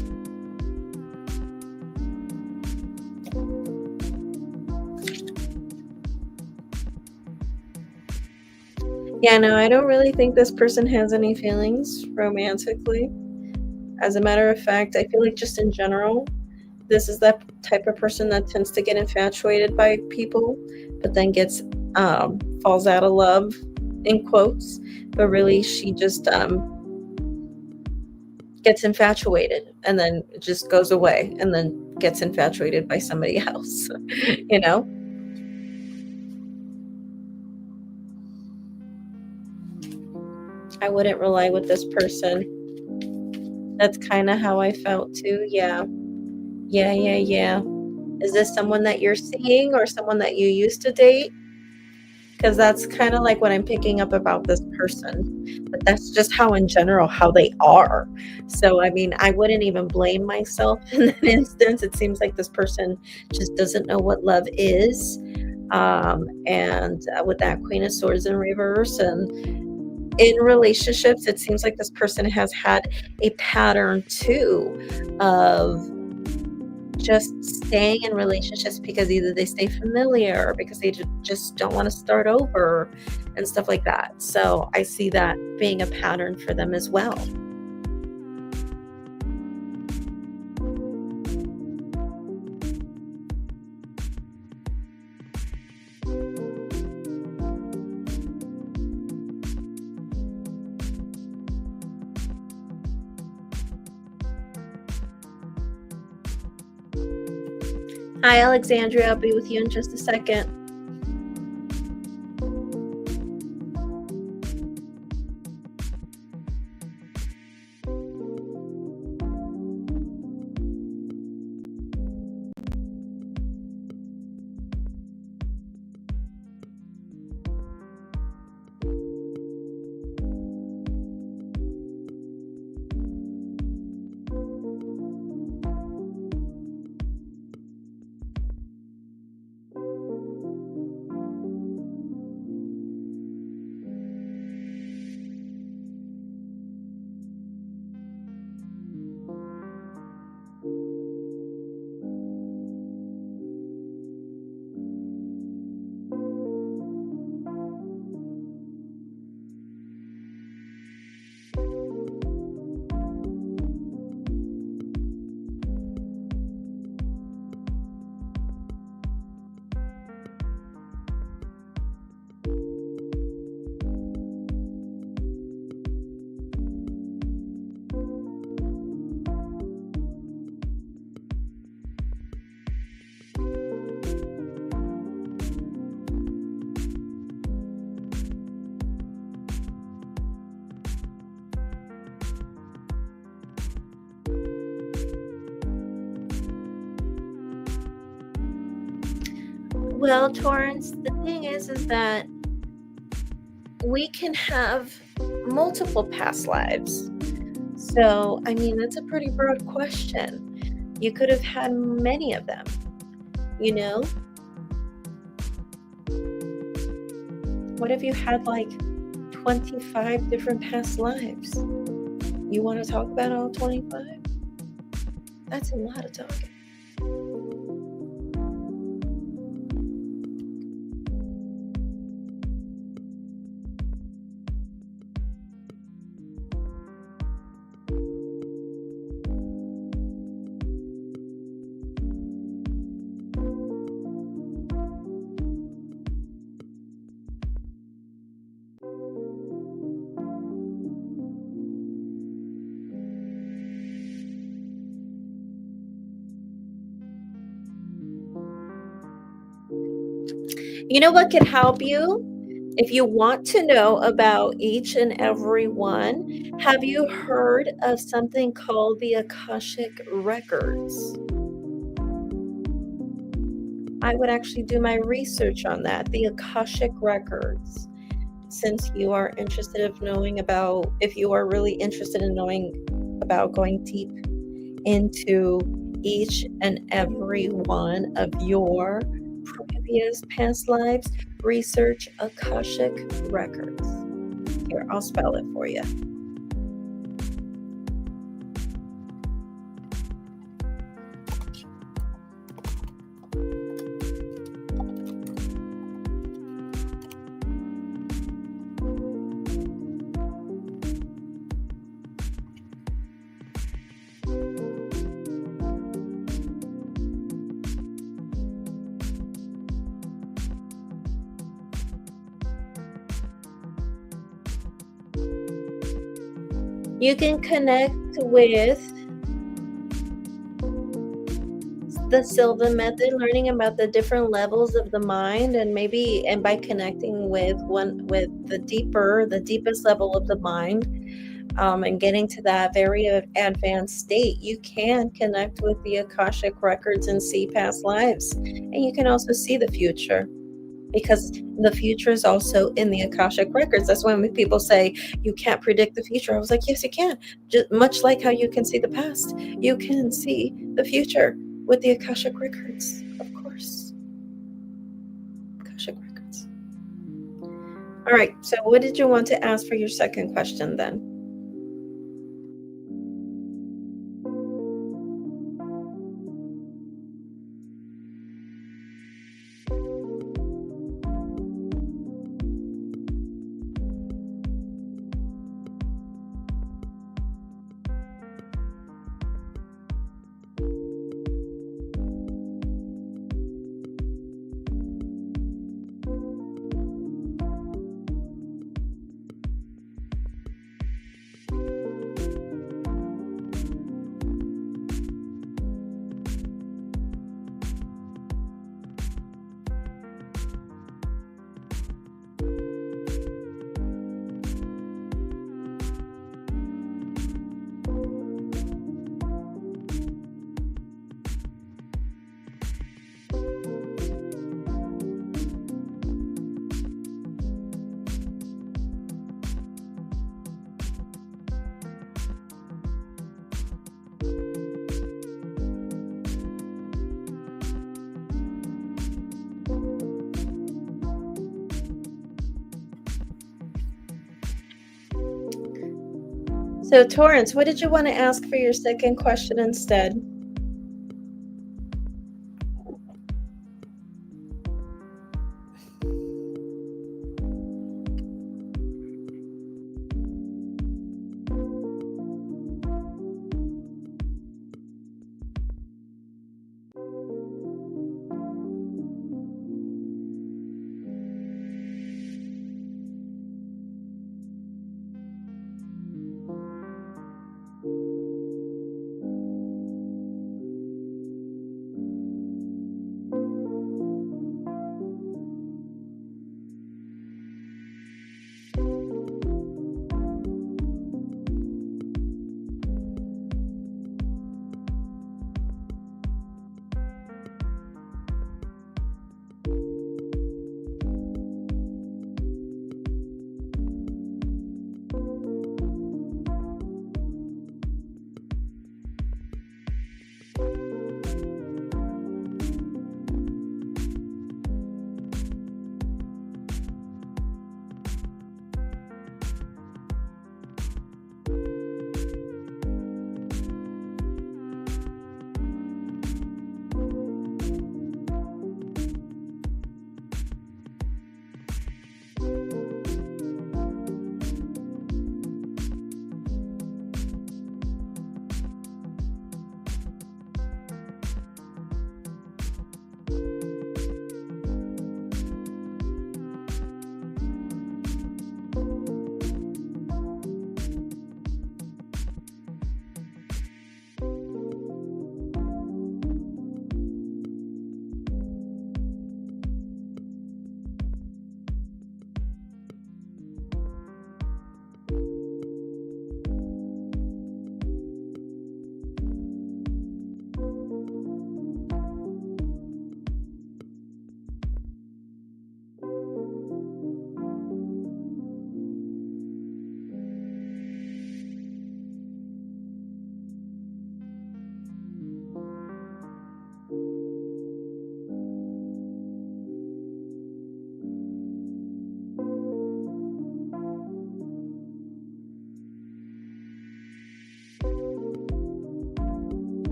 Yeah, no, I don't really think this person has any feelings romantically. As a matter of fact, I feel like just in general, this is that type of person that tends to get infatuated by people, but then gets falls out of love, in quotes. But really, she just gets infatuated and then it just goes away and then gets infatuated by somebody else, you know? I wouldn't rely with this person. That's kind of how I felt too. Yeah. Yeah, yeah, yeah. Is this someone that you're seeing or someone that you used to date? Because that's kind of like what I'm picking up about this person. But that's just how, in general, how they are. So, I mean, I wouldn't even blame myself in that instance. It seems like this person just doesn't know what love is. And with that Queen of Swords in reverse, and in relationships, it seems like this person has had a pattern too of just staying in relationships because either they stay familiar or because they just don't want to start over and stuff like that. So I see that being a pattern for them as well. Hi, Alexandria. I'll be with you in just a second. Well, Torrance, the thing is that we can have multiple past lives. So, I mean, that's a pretty broad question. You could have had many of them, you know? What if you had like 25 different past lives? You want to talk about all 25? That's a lot of talking. You know what could help you? If you want to know about each and every one, have you heard of something called the Akashic Records? I would actually do my research on that, the Akashic Records. Since you are interested of knowing about if you are really interested in knowing about going deep into each and every one of your previous past lives, research Akashic Records. Here, I'll spell it for you. You can connect with the Silva method, learning about the different levels of the mind, and maybe and by connecting with the deepest level of the mind, and getting to that very advanced state, you can connect with the Akashic records and see past lives, and you can also see the future, because the future is also in the Akashic records. That's when people say you can't predict the future. I was like, yes, you can. Just much like how you can see the past, you can see the future with the Akashic records, of course. Akashic records. All right. So, what did you want to ask for your second question then? So, Torrance, what did you want to ask for your second question instead?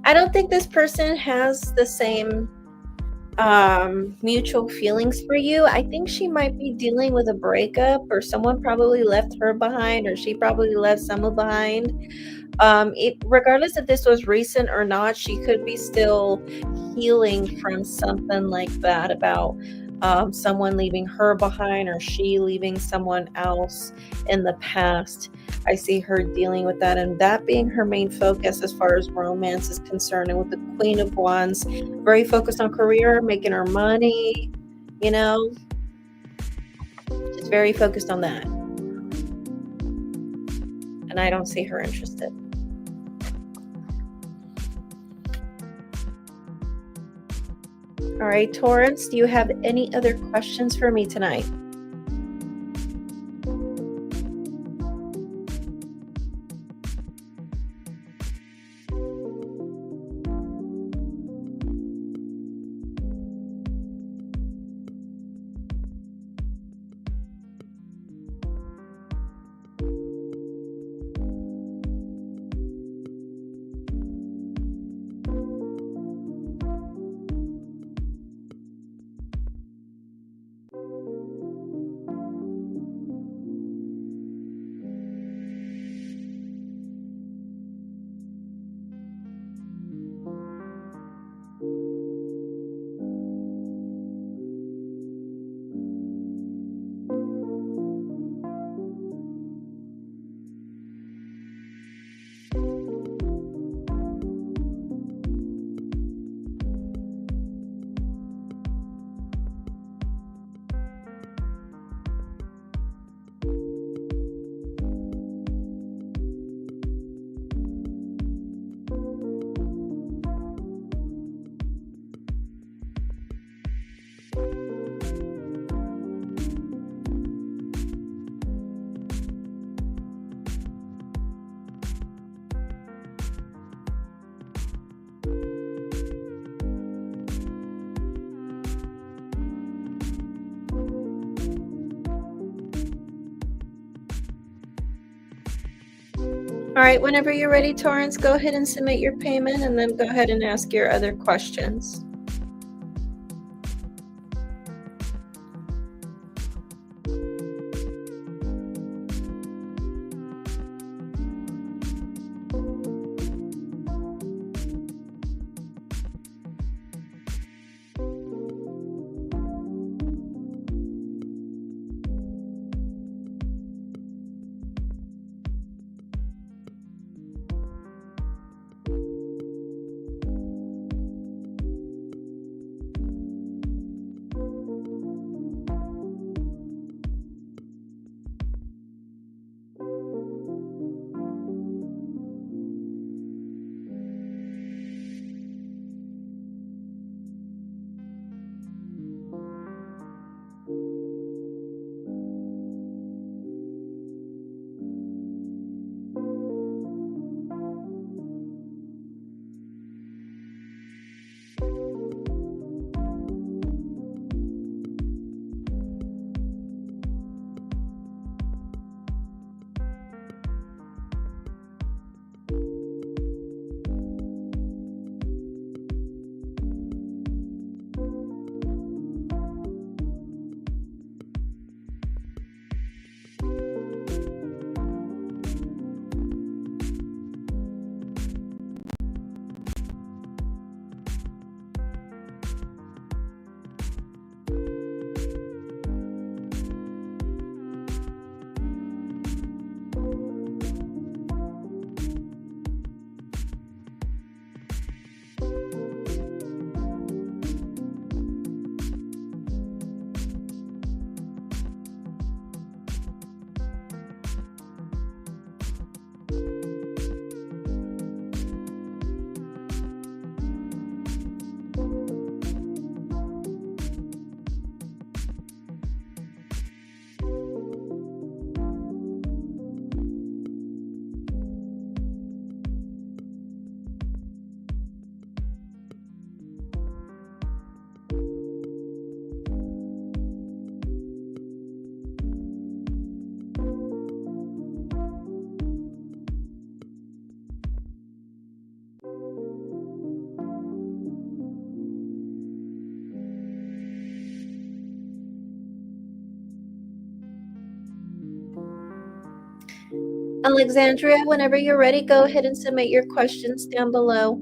I don't think this person has the same mutual feelings for you. I think she might be dealing with a breakup, or someone probably left her behind, or she probably left someone behind. Regardless if this was recent or not, she could be still healing from something like that, about someone leaving her behind, or she leaving someone else in the past. I see her dealing with that, and that being her main focus as far as romance is concerned. And with the Queen of Wands, very focused on career, making her money, you know, just very focused on that. And I don't see her interested. All right, Taurus, do you have any other questions for me tonight? All right, whenever you're ready, Torrance, go ahead and submit your payment, and then go ahead and ask your other questions. Alexandria, whenever you're ready, go ahead and submit your questions down below.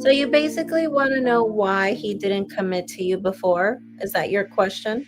So you basically want to know why he didn't commit to you before? Is that your question?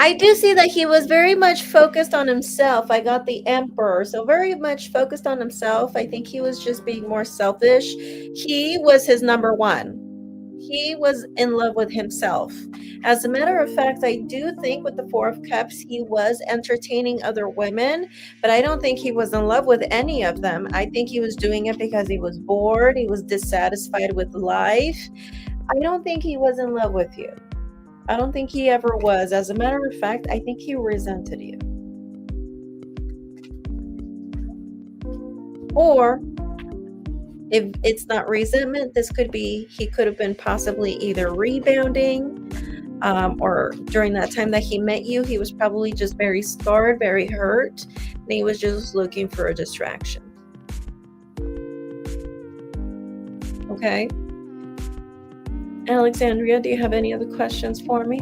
I do see that he was very much focused on himself. I got the Emperor, so very much focused on himself. I think he was just being more selfish. He was his number one. He was in love with himself. As a matter of fact, I do think with the Four of Cups, he was entertaining other women, but I don't think he was in love with any of them. I think he was doing it because he was bored, he was dissatisfied with life. I don't think he was in love with you. I don't think he ever was. As a matter of fact, I think he resented you. Or if it's not resentment, this could be, he could have been possibly either rebounding, or during that time that he met you, he was probably just very scarred, very hurt, and he was just looking for a distraction. Okay. Alexandria, do you have any other questions for me?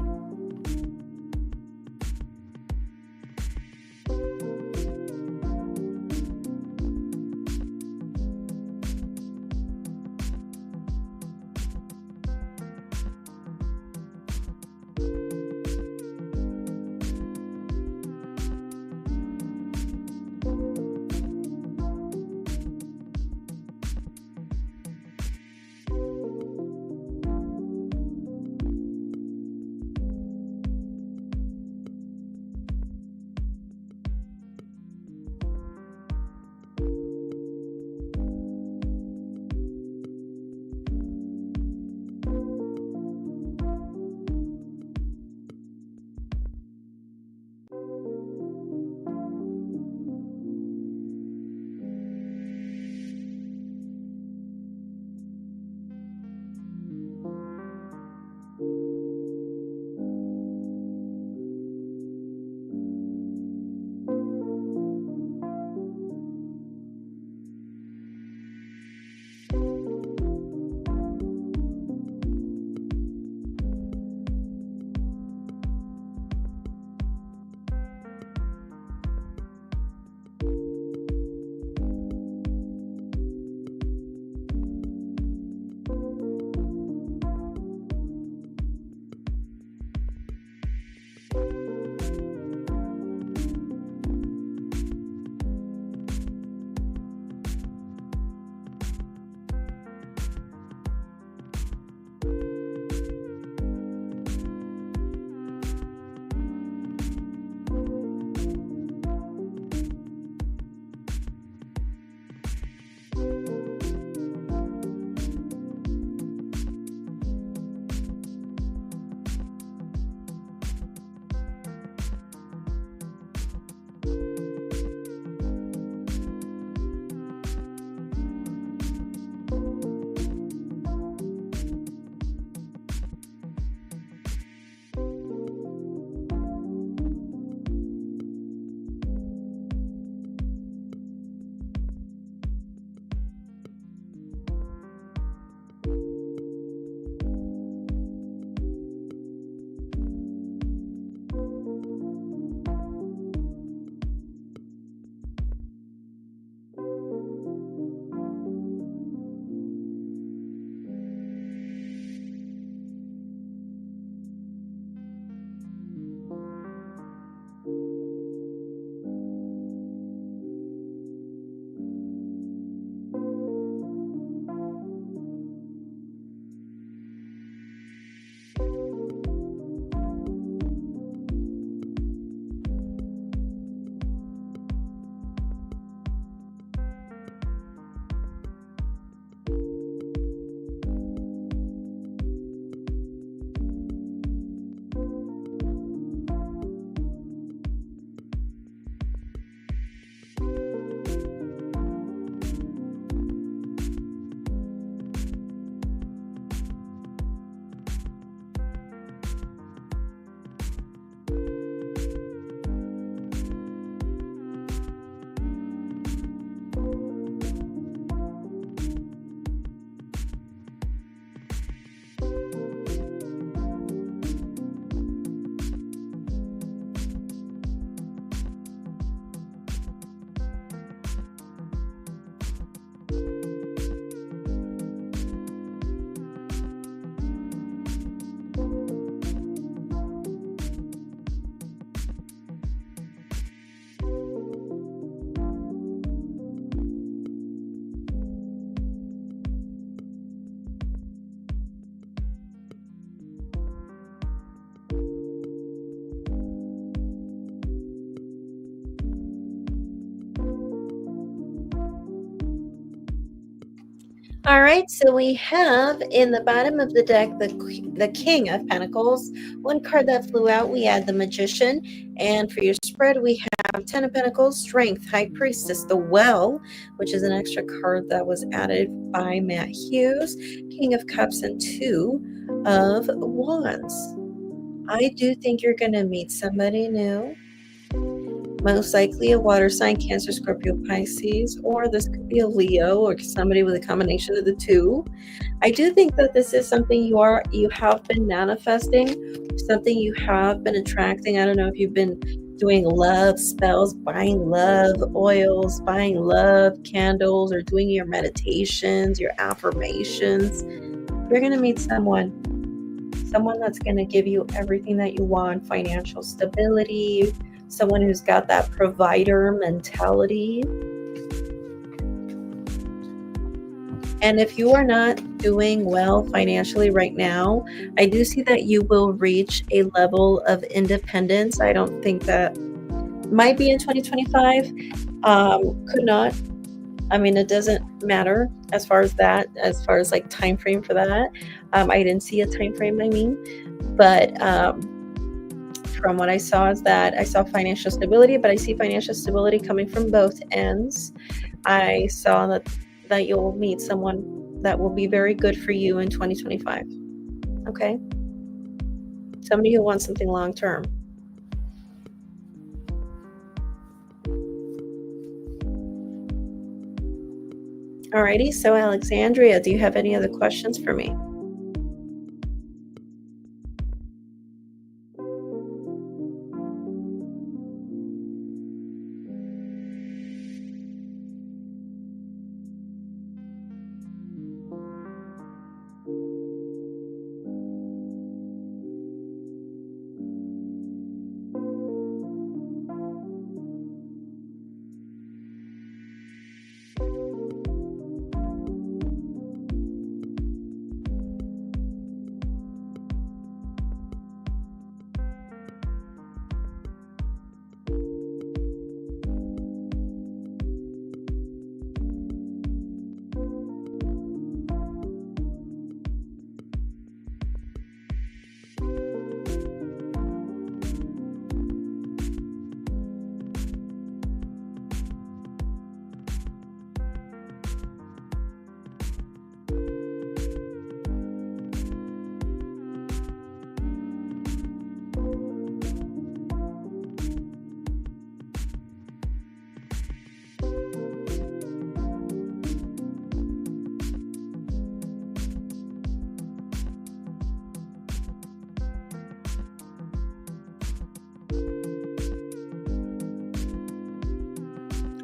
All right, so we have in the bottom of the deck the King of Pentacles. One card that flew out, we had the Magician. And for your spread, we have Ten of Pentacles, Strength, High Priestess, the Well, which is an extra card that was added by Matt Hughes, King of Cups, and Two of Wands. I do think you're going to meet somebody new. Most likely a water sign, Cancer, Scorpio, Pisces, or this could be a Leo or somebody with a combination of the two. I do think that this is something you have been manifesting, something you have been attracting. I don't know if you've been doing love spells, buying love oils, buying love candles, or doing your meditations, your affirmations. You're going to meet someone that's going to give you everything that you want, financial stability, someone who's got that provider mentality. And if you are not doing well financially right now, I do see that you will reach a level of independence. I don't think that might be in 2025. Could not. I mean, it doesn't matter as far as that, as far as like time frame for that. I didn't see a time frame, but from what I saw is that I saw financial stability, but I see financial stability coming from both ends. I saw that you'll meet someone that will be very good for you in 2025. Okay? Somebody who wants something long term. Alrighty, so Alexandria, do you have any other questions for me?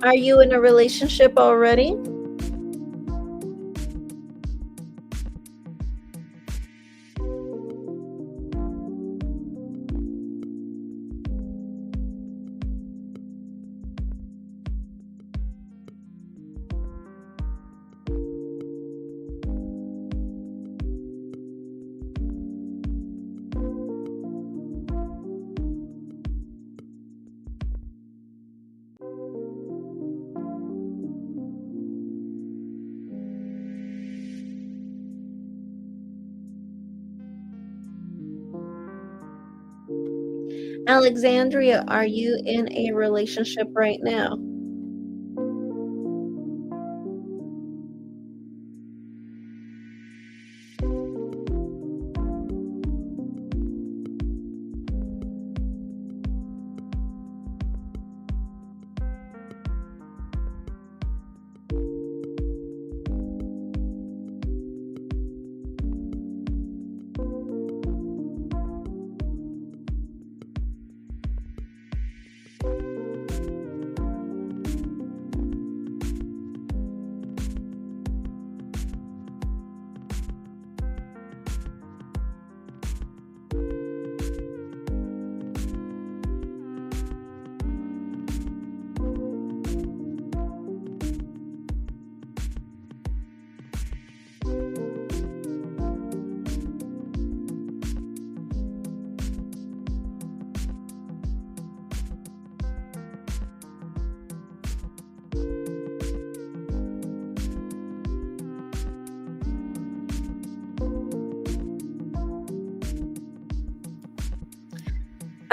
Are you in a relationship already? Alexandria, are you in a relationship right now?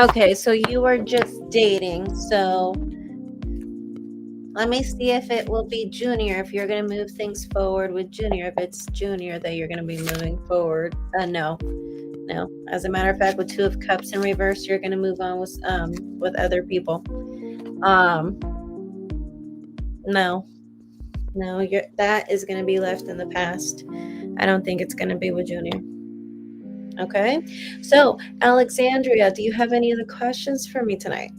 Okay, so you are just dating. So let me see if it will be Junior, if you're going to move things forward with Junior. If it's Junior that you're going to be moving forward. No. As a matter of fact, with Two of Cups in reverse, you're going to move on with other people. No, that is going to be left in the past. I don't think it's going to be with Junior. Okay, so Alexandria, do you have any other questions for me tonight?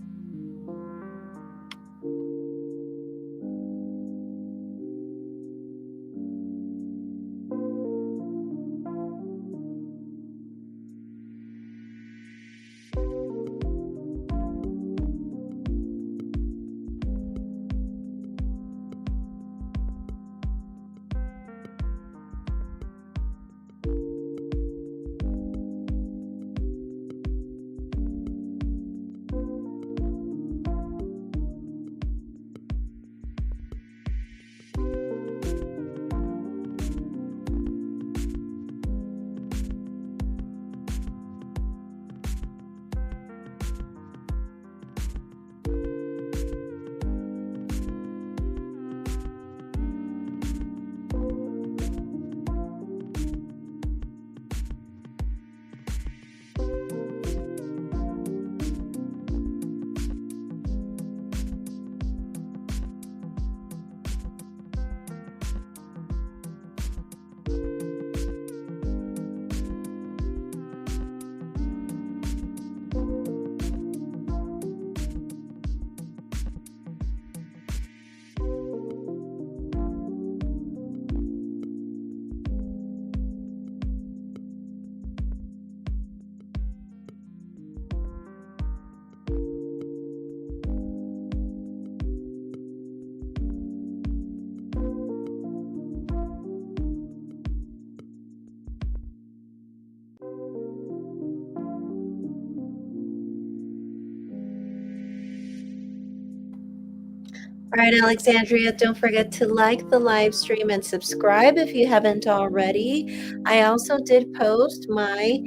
All right, Alexandria, don't forget to like the live stream and subscribe if you haven't already. I also did post my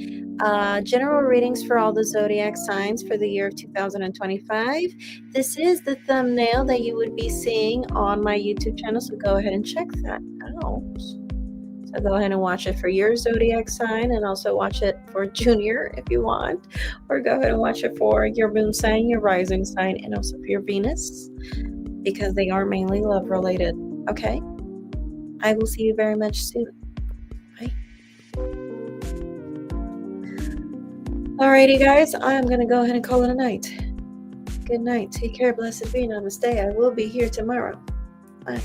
general readings for all the zodiac signs for the year of 2025. This is the thumbnail that you would be seeing on my YouTube channel, so go ahead and check that out. So go ahead and watch it for your zodiac sign, and also watch it for Junior if you want, or go ahead and watch it for your moon sign, your rising sign, and also for your Venus, because they are mainly love related. Okay, I will see you very much soon. Bye. Alrighty, guys, I'm gonna go ahead and call it a night. Good night. Take care. Blessed be. Namaste. I will be here tomorrow. Bye.